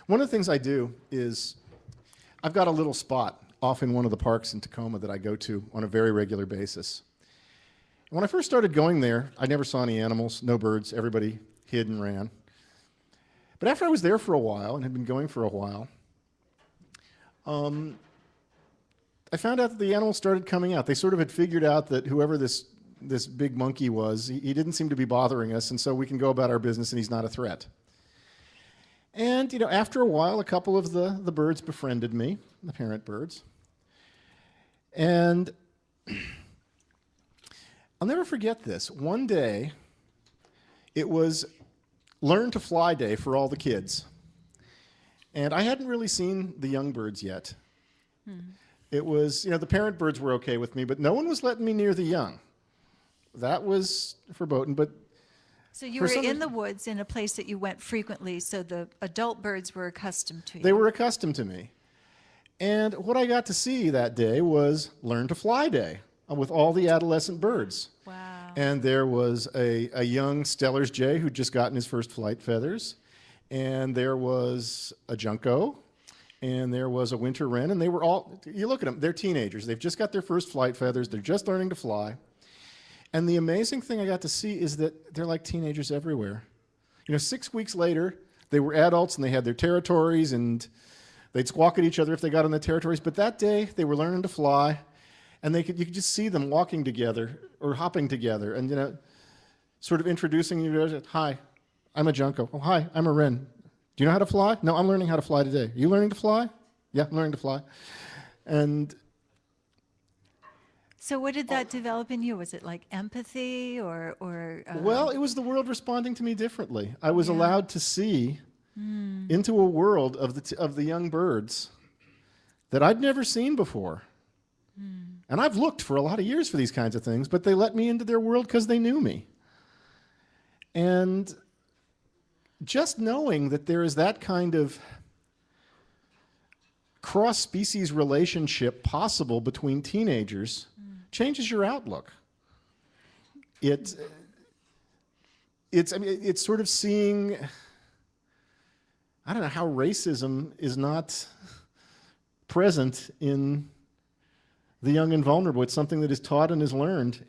One of the things I do is I've got a little spot off in one of the parks in Tacoma that I go to on a very regular basis. When I first started going there, I never saw any animals, no birds, everybody hid and ran. But after I was there for a while and had been going for a while, I found out that the animals started coming out. They sort of had figured out that whoever this big monkey was, he didn't seem to be bothering us, and so we can go about our business and he's not a threat. And, after a while, a couple of the birds befriended me, the parent birds. And I'll never forget this. One day, it was Learn to Fly Day for all the kids. And I hadn't really seen the young birds yet. It was, the parent birds were okay with me, but no one was letting me near the young. That was verboten, but So you were in the woods in a place that you went frequently, so the adult birds were accustomed to you. They were accustomed to me. And what I got to see that day was Learn to Fly Day with all the adolescent birds. Wow. And there was a young Steller's jay who'd just gotten his first flight feathers. And there was a junco. And there was a winter wren. And they were all, you look at them, they're teenagers. They've just got their first flight feathers. They're just learning to fly. And the amazing thing I got to see is that they're like teenagers everywhere. 6 weeks later, they were adults and they had their territories and they'd squawk at each other if they got on the territories. But that day, they were learning to fly, and you could just see them walking together or hopping together and, sort of introducing you. Hi, I'm a junco. Oh, hi, I'm a wren. Do you know how to fly? No, I'm learning how to fly today. Are you learning to fly? Yeah, learning to fly. And So what did that develop in you? Was it like empathy or well, it was the world responding to me differently. I was Yeah. allowed to see into a world of the young birds that I'd never seen before. And I've looked for a lot of years for these kinds of things, but they let me into their world because they knew me. And just knowing that there is that kind of cross-species relationship possible between teenagers changes your outlook. It's sort of seeing, I don't know, how racism is not present in the young and vulnerable. It's something that is taught and is learned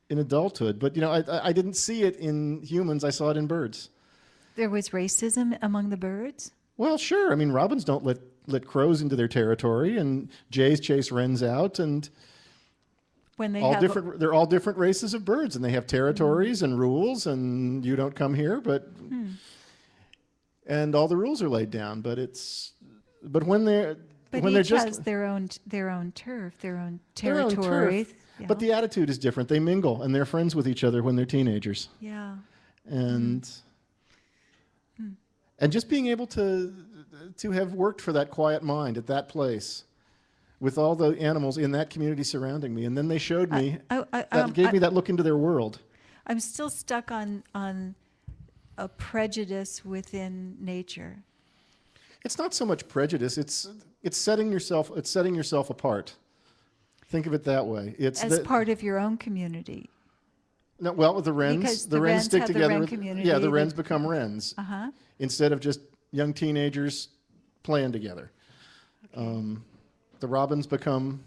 in adulthood. But, I didn't see it in humans. I saw it in birds. there was racism among the birds? Well, sure. I mean, robins don't let crows into their territory, and jays chase wrens out, and When they all have different. They're all different races of birds, and they have territories and rules, and you don't come here, and all the rules are laid down. But when they're but when they're each just has their own turf, their own their own territory. turf. But the attitude is different. They mingle, and they're friends with each other when they're teenagers. Yeah. And and just being able to have worked for that quiet mind at that place with all the animals in that community surrounding me, and then they showed me gave me that look into their world. I'm still stuck on a prejudice within nature. It's not so much prejudice. It's setting yourself apart. Think of it that way. It's As part of your own community. no, well, with the wrens, Because the wrens stick have the together. wren with- community yeah, the that- wrens become wrens Uh-huh. instead of just young teenagers playing together. The robins become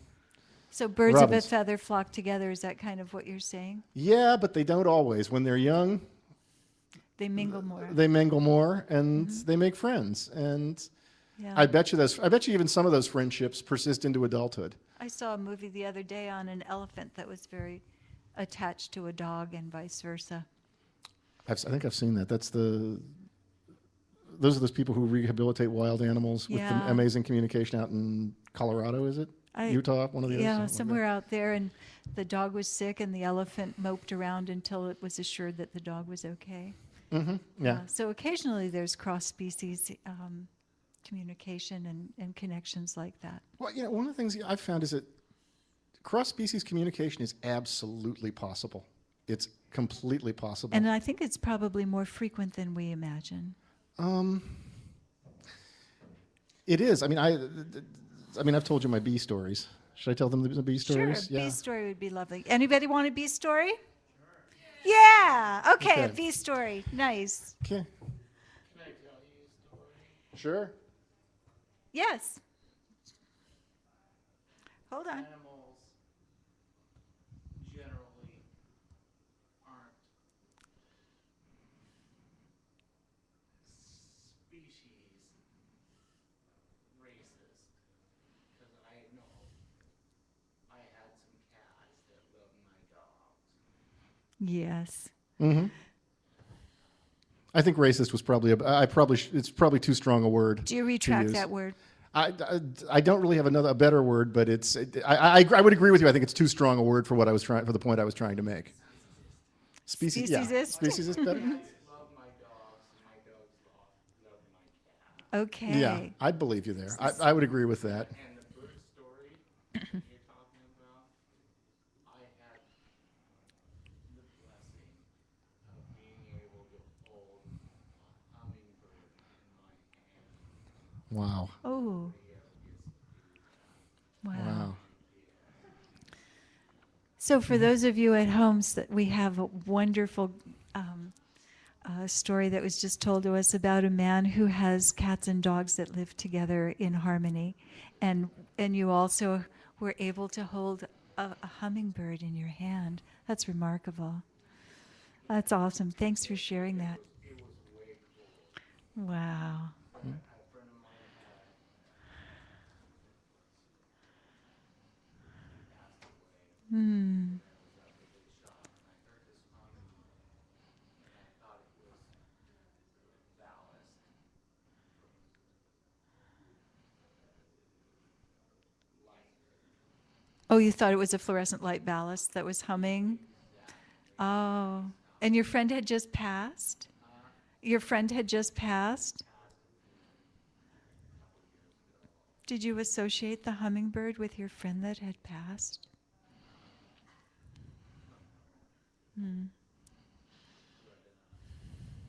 So birds of a robins. feather flock together. Is that kind of what you're saying? Yeah, but they don't always. When they're young, They mingle more. they mingle more and they make friends. And Yeah. I bet you even some of those friendships persist into adulthood. I saw a movie the other day on an elephant that was very attached to a dog and vice versa. I think I've seen that. Those are those people who rehabilitate wild animals with Yeah. the amazing communication out in Colorado, is it? Utah, one of the others? Yeah, something like somewhere out there, and the dog was sick, and the elephant moped around until it was assured that the dog was okay. that. Yeah. So occasionally there's cross-species communication and connections like that. Well, one of the things I've found is that cross-species communication is absolutely possible. It's completely possible. And I think it's probably more frequent than we imagine. It is. I mean, I've told you my bee stories. Should I tell them the bee stories? Sure, bee story would be lovely. Anybody want a bee story? Yeah. Okay, a Okay. bee story. Nice. Okay. Can I tell you a story? Sure. Yes. Hold on. Animals generally aren't species racist. Because I know I had some cats that loved my dogs. Yes. I think racist was probably it's probably too strong a word. Do you to retract use. that word? I don't really have a better word, but I would agree with you. I think it's too strong a word for the point I was trying to make. Species, yeah. Speciesist? Species is better. Love my dogs, and my dogs love my cats. Okay. Yeah, I'd believe you there. I would agree with that. And the bird story you're talking about, I had the blessing of being able to hold a hummingbird in my hand. Wow. Oh. Wow. Wow. So for those of you at home, we have a wonderful story that was just told to us about a man who has cats and dogs that live together in harmony. And you also were able to hold a hummingbird in your hand. That's remarkable. That's awesome. Thanks for sharing that. Wow. Hmm. Oh, you thought it was a fluorescent light ballast that was humming? Oh, and your friend had just passed? Your friend had just passed? Did you associate the hummingbird with your friend that had passed? Hmm.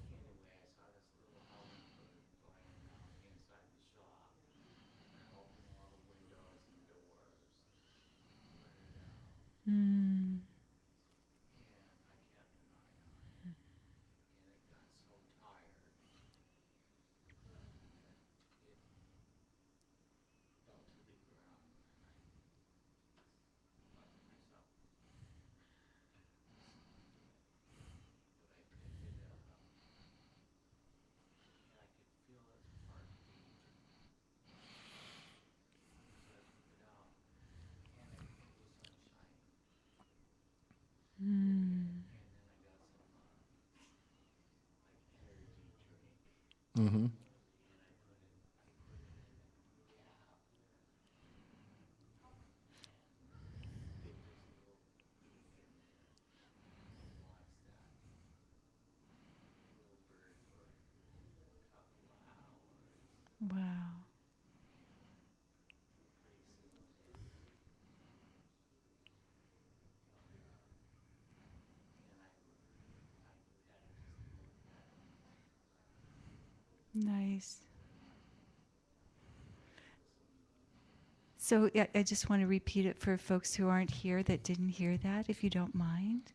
Anyway, I saw this little hummingbird flying around inside the shop, and I opened all the windows and doors, let her down, Hmm. and I kept an eye on it, and it got so tired that it fell to the ground, and I thought to myself, but I picked it up, and I could feel its heartbeat as soon as I took it out, and it was sunshine. Hmm. And then I got some like energy drink, Mm-hmm. and I put it in the cap, and it was a little beak in there, and I watched that little bird for a couple of hours, Wow. and pretty soon it hung up, and I had to just look at it, Nice. and it was some So yeah, I just want to repeat it for folks who aren't here that didn't hear that, if you don't mind.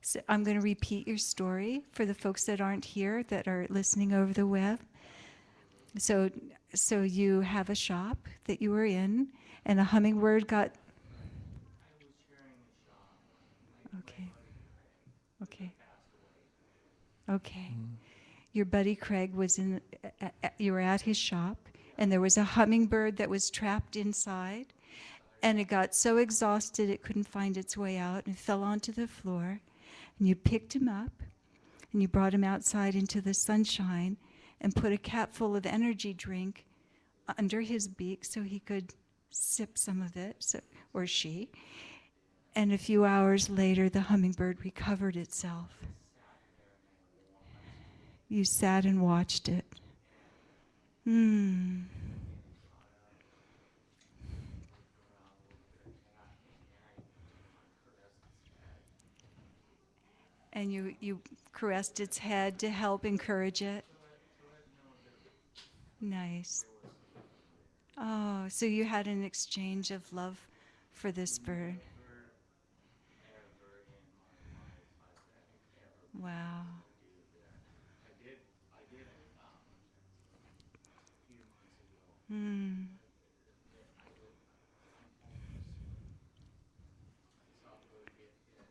So I'm going to repeat your story for the folks that aren't here that are listening over the web. So, so you have a shop that you were in, and a hummingbird got. I was sharing a shop with my Okay. buddy Craig, Okay. that passed away. Okay. Your buddy Craig was in. You were at his shop, and there was a hummingbird that was trapped inside, and it got so exhausted it couldn't find its way out and fell onto the floor. And you picked him up, and you brought him outside into the sunshine, and put a cap full of energy drink under his beak so he could sip some of it, so, or she. And a few hours later, the hummingbird recovered itself. You sat and watched it. Hmm. And you caressed its head to help encourage it. Nice. Oh, so you had an exchange of love for this bird. Wow. I did a few months ago. Hmm. I went homeless. I saw a bird get hit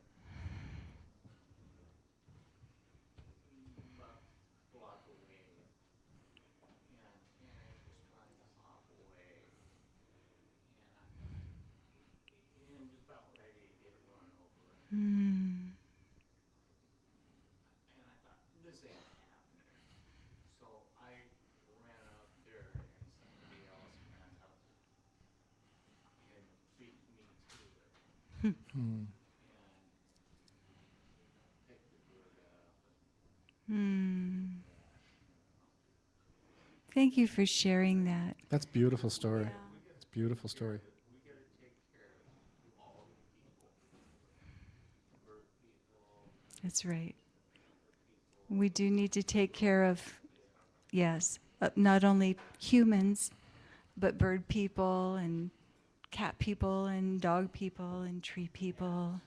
about a block away, and it was trying to hop away, and I thought, and just about ready to get run over, Hmm. and I thought, this ain't happening. So I ran up there, and somebody else ran up and beat me to it, Hmm. and picked the bird up, Hmm. and Thank you for sharing that. That's a beautiful story. Yeah. It's a beautiful story. we got to take care of all the people, bird people, That's right. people, We do need to take care of, yes, not only humans, but bird people and cat people and dog people and tree people.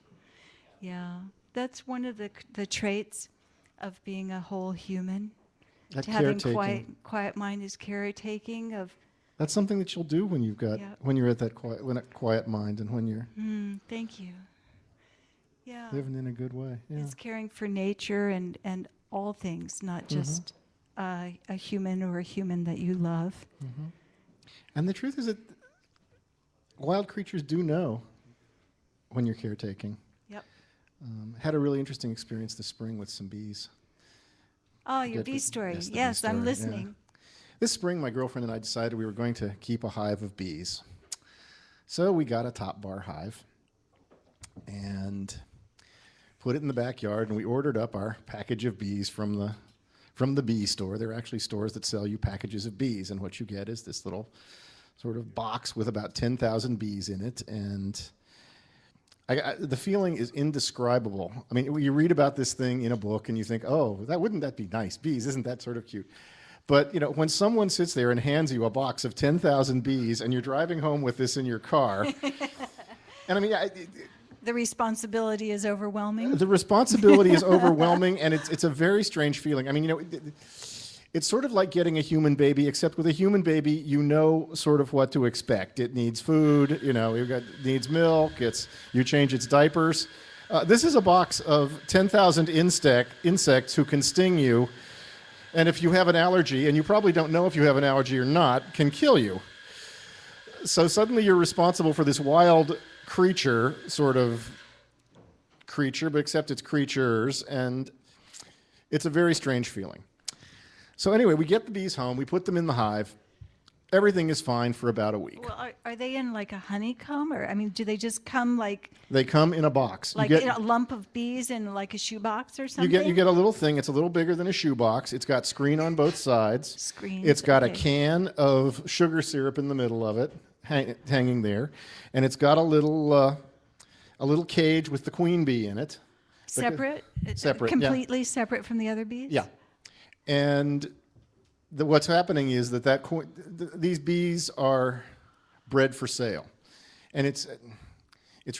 Yeah, that's one of the traits of being a whole human. That To having caretaking. quiet mind is caretaking of. That's something that you'll do when you've got Yep. when you're at that quiet mind and when you're Thank you. Yeah, living in a good way. Yeah. it's caring for nature and all things, not just a human or a human that you love. And the truth is that wild creatures do know when you're caretaking. Yep. Had a really interesting experience this spring with some bees. Oh, your Get bee the- story. yes, the bee Yes, I'm story, yeah. listening. This spring, my girlfriend and I decided we were going to keep a hive of bees. So we got a top bar hive and put it in the backyard, and we ordered up our package of bees from the bee store. There are actually stores that sell you packages of bees, and what you get is this little sort of box with about 10,000 bees in it, and the feeling is indescribable. I mean, you read about this thing in a book, and you think, oh, wouldn't that be nice? Bees, isn't that sort of cute? But, when someone sits there and hands you a box of 10,000 bees, and you're driving home with this in your car, and I mean, The responsibility is overwhelming. the responsibility is overwhelming, and it's a very strange feeling. I mean, it's sort of like getting a human baby, except with a human baby, you know sort of what to expect. It needs food, it needs milk, you change its diapers. This is a box of 10,000 insects who can sting you, and if you have an allergy, and you probably don't know if you have an allergy or not, can kill you. So suddenly you're responsible for this wild creature, but except it's creatures, and it's a very strange feeling. So anyway, we get the bees home, we put them in the hive. Everything is fine for about a week. Well, are they in like a honeycomb, or I mean, do they just come like They come in a box. in a lump of bees in like a shoebox or something? You get a little thing. It's a little bigger than a shoebox. It's got screen on both sides. Screens, It's got a okay. can of sugar syrup in the middle of it, hanging there, and it's got a little cage with the queen bee in it. Separate? Separate, yeah. Completely separate from the other bees? Yeah, and what's happening is these bees are bred for sale, and it's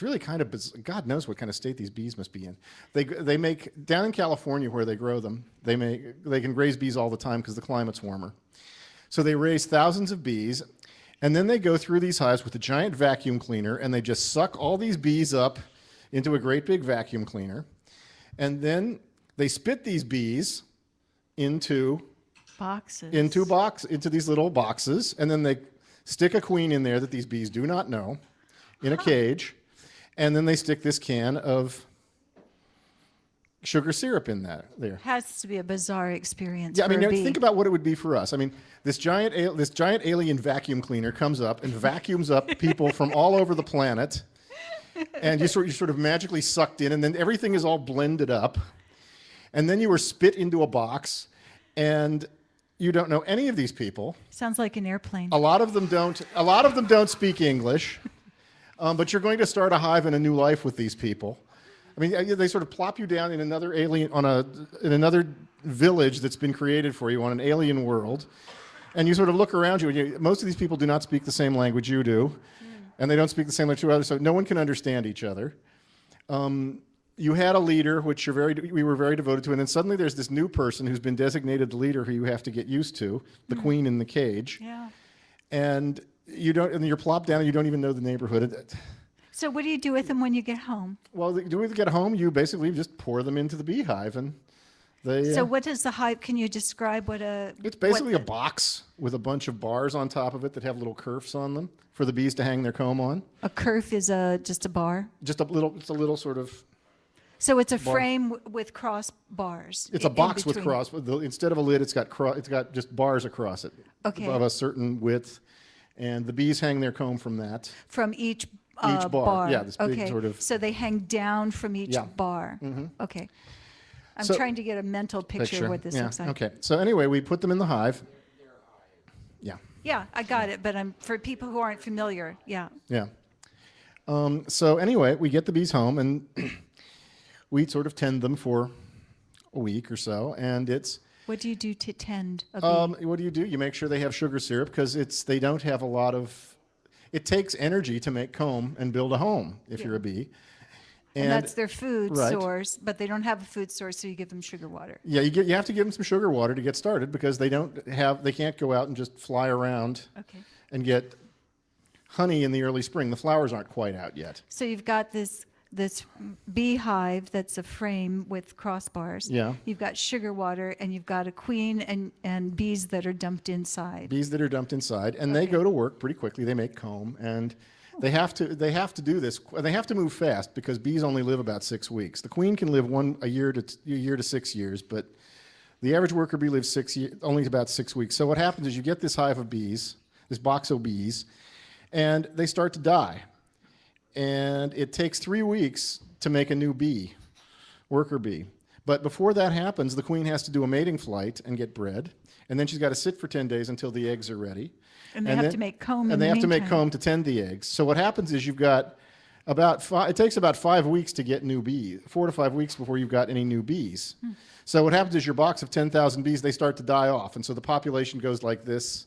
really kind of God knows what kind of state these bees must be in. They make down in California where they grow them. They can raise bees all the time because the climate's warmer. So they raise thousands of bees, and then they go through these hives with a giant vacuum cleaner, and they just suck all these bees up into a great big vacuum cleaner, and then they spit these bees into these little boxes, and then they stick a queen in there that these bees do not know in a cage, and then they stick this can of sugar syrup in there. Has to be a bizarre experience. Yeah, I for mean, a bee. think about what it would be for us. I mean, this giant alien vacuum cleaner comes up and vacuums up people from all over the planet, and you're sort of magically sucked in, and then everything is all blended up, and then you were spit into a box, and you don't know any of these people. Sounds like an airplane. A lot of them don't speak English, but you're going to start a hive and a new life with these people. I mean, they sort of plop you down in another in another village that's been created for you on an alien world, and you sort of look around you, and most of these people do not speak the same language you do, and they don't speak the same language to others, so no one can understand each other. You had a leader, which we were very devoted to, and then suddenly there's this new person who's been designated the leader who you have to get used to, the queen in the cage. Yeah. And you're plopped down and you don't even know the neighborhood. So what do you do with them when you get home? Well, do we get home? You basically just pour them into the beehive, and they. So what is the hive? Can you describe what a? It's basically a box with a bunch of bars on top of it that have little kerfs on them for the bees to hang their comb on. A kerf is just a bar. It's a little sort of. So it's a bar. frame with cross bars. It's a box with between. cross. Instead of a lid, it's got just bars across it. Okay. Of a certain width, and the bees hang their comb from that. From each bar. Yeah, this big okay. sort of. So they hang down from each Yeah. bar. Mm-hmm. Okay. I'm So- trying to get a mental picture of what this yeah. looks like. Okay. So anyway, we put them in the hive. Yeah. Yeah, I got it, but for people who aren't familiar, yeah. Yeah. So anyway, we get the bees home, and we sort of tend them for a week or so, and it's. What do you do to tend a bee? What do? You make sure they have sugar syrup because they don't have a lot of. It takes energy to make comb and build a home if you're a bee. And that's their food right. source, but they don't have a food source, so you give them sugar water. Yeah, you have to give them some sugar water to get started because they can't go out and just fly around Okay. and get honey in the early spring. The flowers aren't quite out yet. So you've got this beehive that's a frame with crossbars. Yeah. You've got sugar water, and you've got a queen and bees that are dumped inside. Bees that are dumped inside, and they go to work pretty quickly. They make comb, and they have to do this. They have to move fast because bees only live about 6 weeks. The queen can live a year to 6 years, but the average worker bee lives only about 6 weeks. So what happens is you get this hive of bees, this box of bees, and they start to die. And it takes 3 weeks to make a new bee, worker bee. But before that happens, the queen has to do a mating flight and get bred, and then she's got to sit for 10 days until the eggs are ready. And they have to make comb And they have to make comb to tend the eggs. So what happens is you've got it takes about 5 weeks to get new bees, 4 to 5 weeks before you've got any new bees. So what happens is your box of 10,000 bees, they start to die off. And so the population goes like this.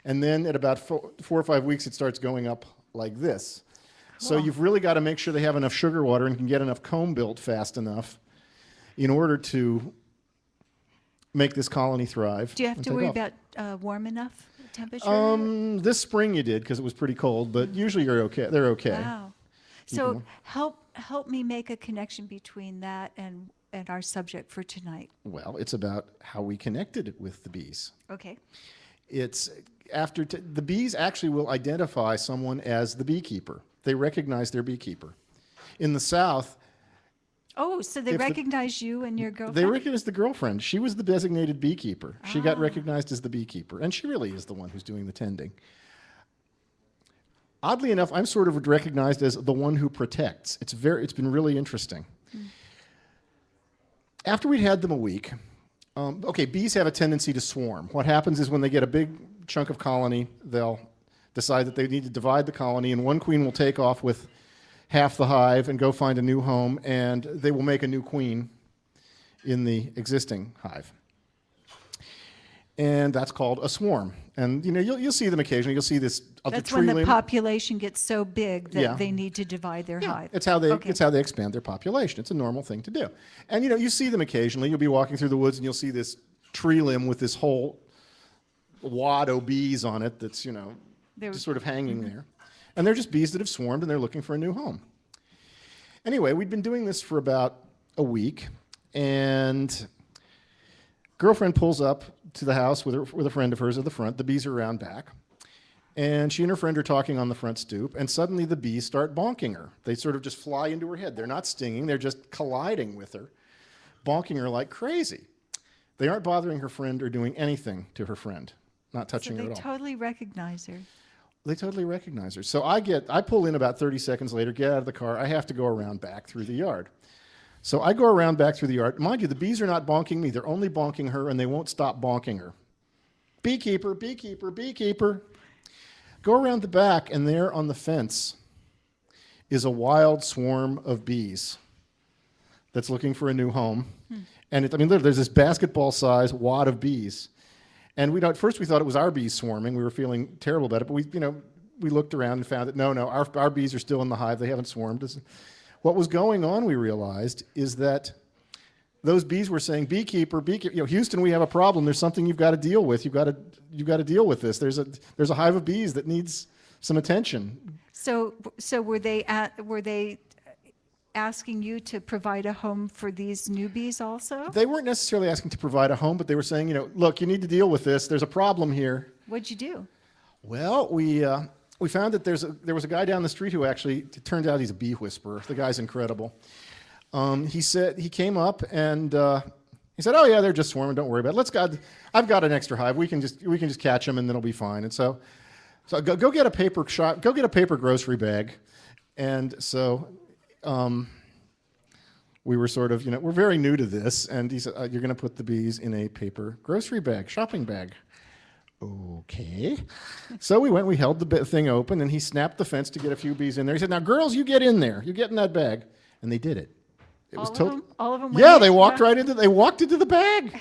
And then at about 4 or 5 weeks, it starts going up like this. So you've really got to make sure they have enough sugar water and can get enough comb built fast enough in order to make this colony thrive. Do you have and to take worry off. about warm enough temperature? This spring you did because it was pretty cold, but usually you're okay. They're okay. Wow. So help me make a connection between that and our subject for tonight. Well, it's about how we connected with the bees. Okay. It's after the bees actually will identify someone as the beekeeper. They recognize their beekeeper. In the South, Oh, so they recognize you and your girlfriend? they recognize the girlfriend. She was the designated beekeeper. She got recognized as the beekeeper, and she really is the one who's doing the tending. Oddly enough, I'm sort of recognized as the one who protects. It's been really interesting. After we'd had them a week, bees have a tendency to swarm. What happens is when they get a big chunk of colony, they'll decide that they need to divide the colony, and one queen will take off with half the hive and go find a new home, and they will make a new queen in the existing hive. And that's called a swarm. And you'll see them occasionally. You'll see this of That's the tree when the limb. population gets so big that Yeah. they need to divide their hive. It's how they Okay. it's how they expand their population. It's a normal thing to do. And you see them occasionally. You'll be walking through the woods and you'll see this tree limb with this whole wad of bees on it that's They're- just sort of hanging there. And they're just bees that have swarmed and they're looking for a new home. Anyway, we'd been doing this for about a week, and girlfriend pulls up to the house with a friend of hers at the front. The bees are around back. And she and her friend are talking on the front stoop, and suddenly the bees start bonking her. They sort of just fly into her head. They're not stinging, they're just colliding with her, bonking her like crazy. They aren't bothering her friend or doing anything to her friend, not So touching her they at all. totally recognize her. They totally recognize her. So I pull in about 30 seconds later, get out of the car. I have to go around back through the yard. So I go around back through the yard. Mind you, the bees are not bonking me. They're only bonking her, and they won't stop bonking her. Beekeeper, beekeeper, beekeeper. Go around the back, and there on the fence is a wild swarm of bees that's looking for a new home. And literally, there's this basketball-sized wad of bees. And at first we thought it was our bees swarming. We were feeling terrible about it, but we looked around and found that no, our bees are still in the hive. They haven't swarmed. What was going on, we realized, is that those bees were saying, beekeeper, beekeeper, Houston, we have a problem. There's something you've got to deal with. You've got to deal with this. There's a hive of bees that needs some attention. So were they asking you to provide a home for these newbies also? They weren't necessarily asking to provide a home, but they were saying, look, you need to deal with this. There's a problem here. What'd you do? Well, we found that there was a guy down the street who actually, it turned out he's a bee whisperer. The guy's incredible. He came up and he said, "Oh yeah, they're just swarming. Don't worry about it. I've got an extra hive. We can just catch them and then it'll be fine." And so go get a paper shop. Go get a paper grocery bag. And so we were sort of we're very new to this. And he said, "You're going to put the bees in a paper grocery bag, shopping bag." Okay. So we went, we held the thing open, and he snapped the fence to get a few bees in there. He said, "Now, girls, you get in there. You get in that bag." And they did it. It was All of them Yeah, went they in? walked right into the bag.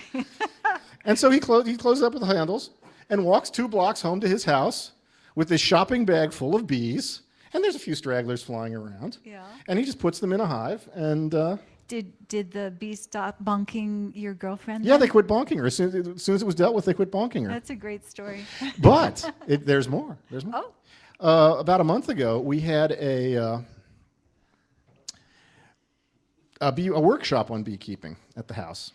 And so he closed up with the handles and walks 2 blocks home to his house with this shopping bag full of bees. And there's a few stragglers flying around. Yeah. And he just puts them in a hive. And Did the bees stop bonking your girlfriend? yeah, then? they quit bonking her. As soon as it was dealt with, they quit bonking her. That's a great story. But there's more. There's more. Oh. About a month ago, we had a workshop on beekeeping at the house.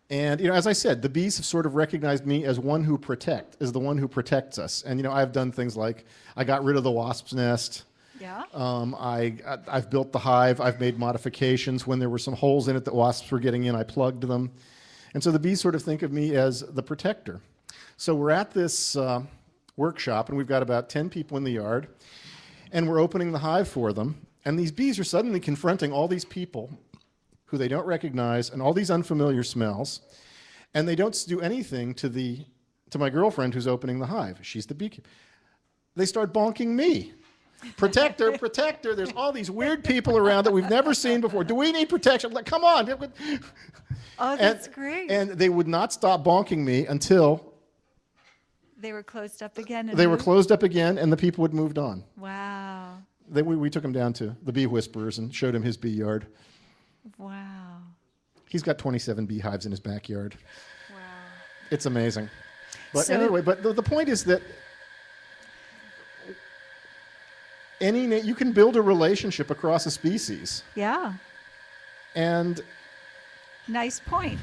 And as I said, the bees have sort of recognized me as the one who protects us. And I've done things like I got rid of the wasp's nest. Yeah. I've built the hive. I've made modifications. When there were some holes in it that wasps were getting in, I plugged them. And so the bees sort of think of me as the protector. So we're at this workshop, and we've got about 10 people in the yard, and we're opening the hive for them. And these bees are suddenly confronting all these people who they don't recognize and all these unfamiliar smells, and they don't do anything to my girlfriend who's opening the hive. She's the beekeeper. They start bonking me. Protector, protector. There's all these weird people around that we've never seen before. Do we need protection? Like, come on. Oh, that's great. And they would not stop bonking me until They were closed up again. And they were moved? closed up again, and the people had moved on. Wow. We took him down to the bee whisperers and showed him his bee yard. Wow. He's got 27 beehives in his backyard. Wow. It's amazing. But So- anyway, but the point is that you can build a relationship across a species. Yeah. And Nice point.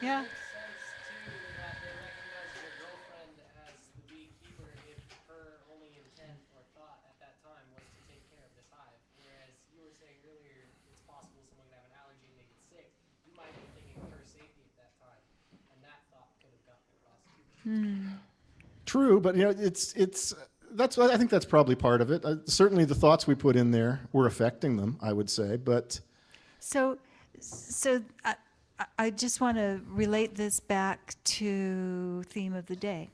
Yeah. Makes sense too that they recognize your girlfriend as the beekeeper if her only intent or thought at that time was to take care of this hive. Whereas you were saying earlier, it's possible someone could have an allergy and they get sick. You might be thinking of her safety at that time, and that thought could have gotten across to you. true, but I think that's probably part of it. Certainly the thoughts we put in there were affecting them, I would say, but So I just want to relate this back to theme of the day.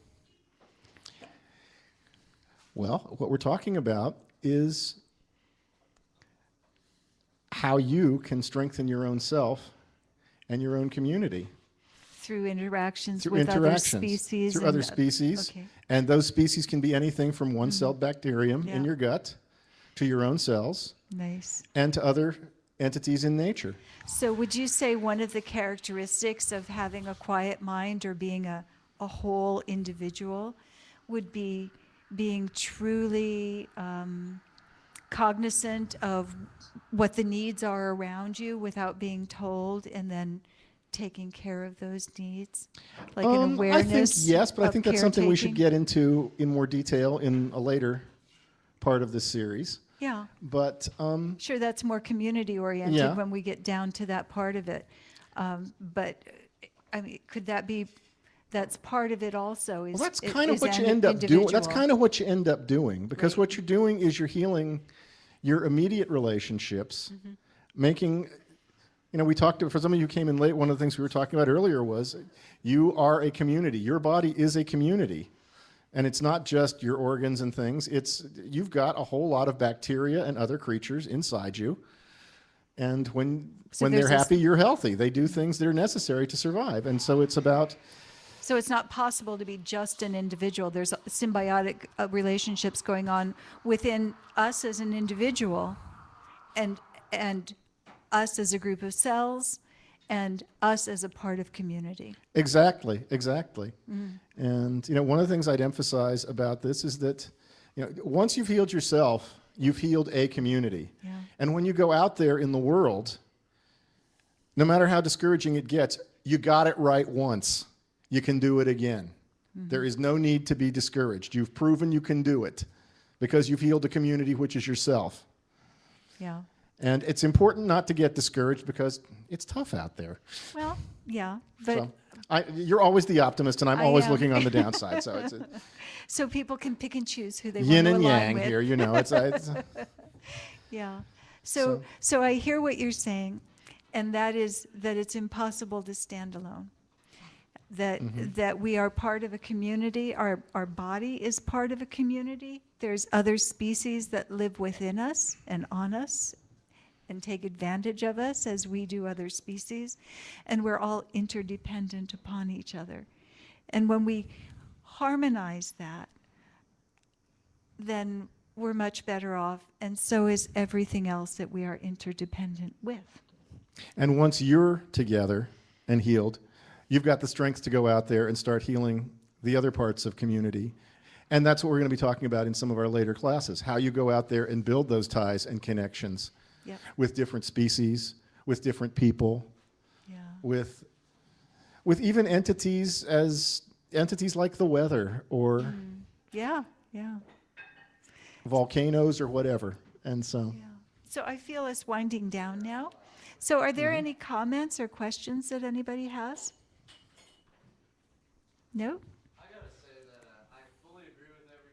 well, what we're talking about is how you can strengthen your own self and your own community. Through interactions Through with interactions, other species. through and- other species, Okay. and those species can be anything from one-celled bacterium in Yeah. your gut to your own cells Nice. and to other entities in nature. So would you say one of the characteristics of having a quiet mind or being a whole individual would be being truly cognizant of what the needs are around you without being told, and then taking care of those needs? Like an awareness I think yes, but I of think that's something we should caretaking? get into in more detail in a later part of this series. Yeah. But Sure, that's more community oriented Yeah. when we get down to that part of it. But I mean, could that be? That's part of it also. Is well, that's is kind of what you an end up doing. That's individual. kind of what you end up doing, because Right. what you're doing is you're healing your immediate relationships, Mm-hmm. making. We talked for some of you who came in late. One of the things we were talking about earlier was you are a community. Your body is a community. And it's not just your organs and things. You've got a whole lot of bacteria and other creatures inside you. And when So they're there's this- happy, you're healthy. They do things that are necessary to survive. And so it's about, So it's not possible to be just an individual. There's symbiotic relationships going on within us as an individual, and us as a group of cells, and us as a part of community. exactly. And, one of the things I'd emphasize about this is that, once you've healed yourself, you've healed a community. Yeah. And when you go out there in the world, no matter how discouraging it gets, you got it right once. You can do it again. There is no need to be discouraged. You've proven you can do it because you've healed a community, which is yourself. Yeah. And it's important not to get discouraged because it's tough out there. Well, yeah, but So you're always the optimist, and I'm I always am. looking on the downside. So it's so people can pick and choose who they yin want to and align yang with. here. It's Yeah. So I hear what you're saying, and that is that it's impossible to stand alone. That we are part of a community. Our body is part of a community. There's other species that live within us and on us and take advantage of us as we do other species. And we're all interdependent upon each other. And when we harmonize that, then we're much better off, and so is everything else that we are interdependent with. And once you're together and healed, you've got the strength to go out there and start healing the other parts of community. And that's what we're going to be talking about in some of our later classes, how you go out there and build those ties and connections Yep. with different species, with different people, Yeah. with even entities like the weather or Yeah. Yeah. volcanoes or whatever. And so Yeah. So I feel us winding down now. So are there any comments or questions that anybody has? No? I gotta say that I fully agree with everything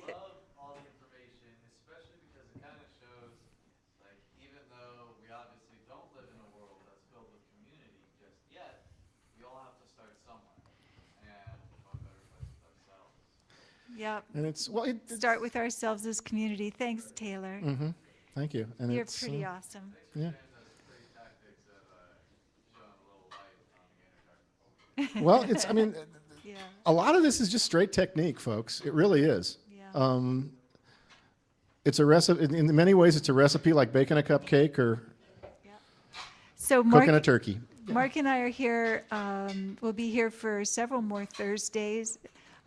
love all the information, especially because it kind of shows, like, even though we obviously don't live in a world that's filled with community just yet, we all have to start somewhere. And what better place with ourselves? Yep. And Start with ourselves as community. Thanks, Taylor. Thank you. And You're it's pretty awesome. yeah. Sharing those free tactics of showing a little light on the inner darkness. Well, it's I mean, Yeah. a lot of this is just straight technique, folks. It really is. Yeah. It's a recipe. In many ways, it's a recipe like baking a cupcake or So Mark, cooking a turkey. Mark and I are here. We'll be here for several more Thursdays,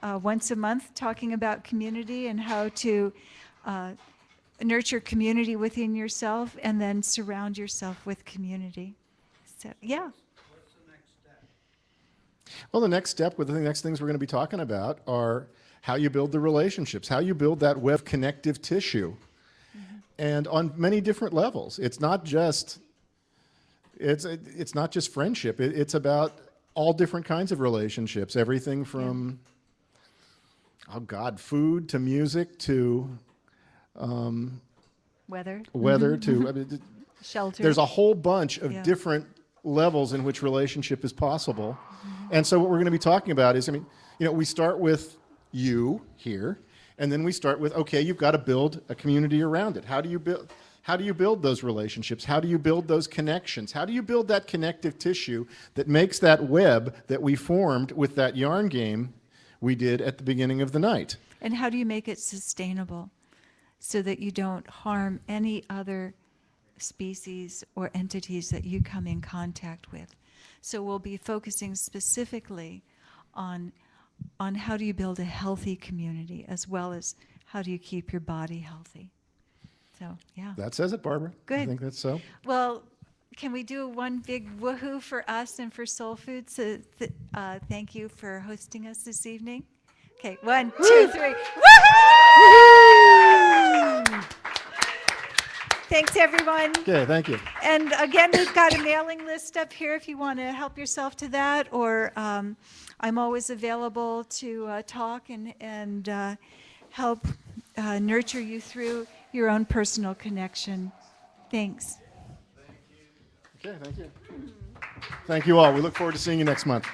once a month, talking about community and how to nurture community within yourself, and then surround yourself with community. So yeah. Well, the next step, the next things we're going to be talking about are how you build the relationships, how you build that web connective tissue, and on many different levels. It's not just friendship. It's about all different kinds of relationships, everything from food to music to Weather, to I mean, shelter. there's a whole bunch of Yeah. different levels in which relationship is possible. And so what we're going to be talking about is, we start with you here, and then we start with, okay, you've got to build a community around it. How do you build those relationships? How do you build those connections? How do you build that connective tissue that makes that web that we formed with that yarn game we did at the beginning of the night? And how do you make it sustainable so that you don't harm any other species or entities that you come in contact with? So we'll be focusing specifically on how do you build a healthy community, as well as how do you keep your body healthy. So, yeah. That says it, Barbara. I Good. think that's so. Well, can we do one big woohoo for us and for SoulFood? So thank you for hosting us this evening. Okay, 1, 2, 3. Woohoo! Thanks, everyone. Okay, thank you. And again, we've got a mailing list up here if you want to help yourself to that, or I'm always available to talk and help nurture you through your own personal connection. Thanks. Okay, thank you. Thank you all. We look forward to seeing you next month.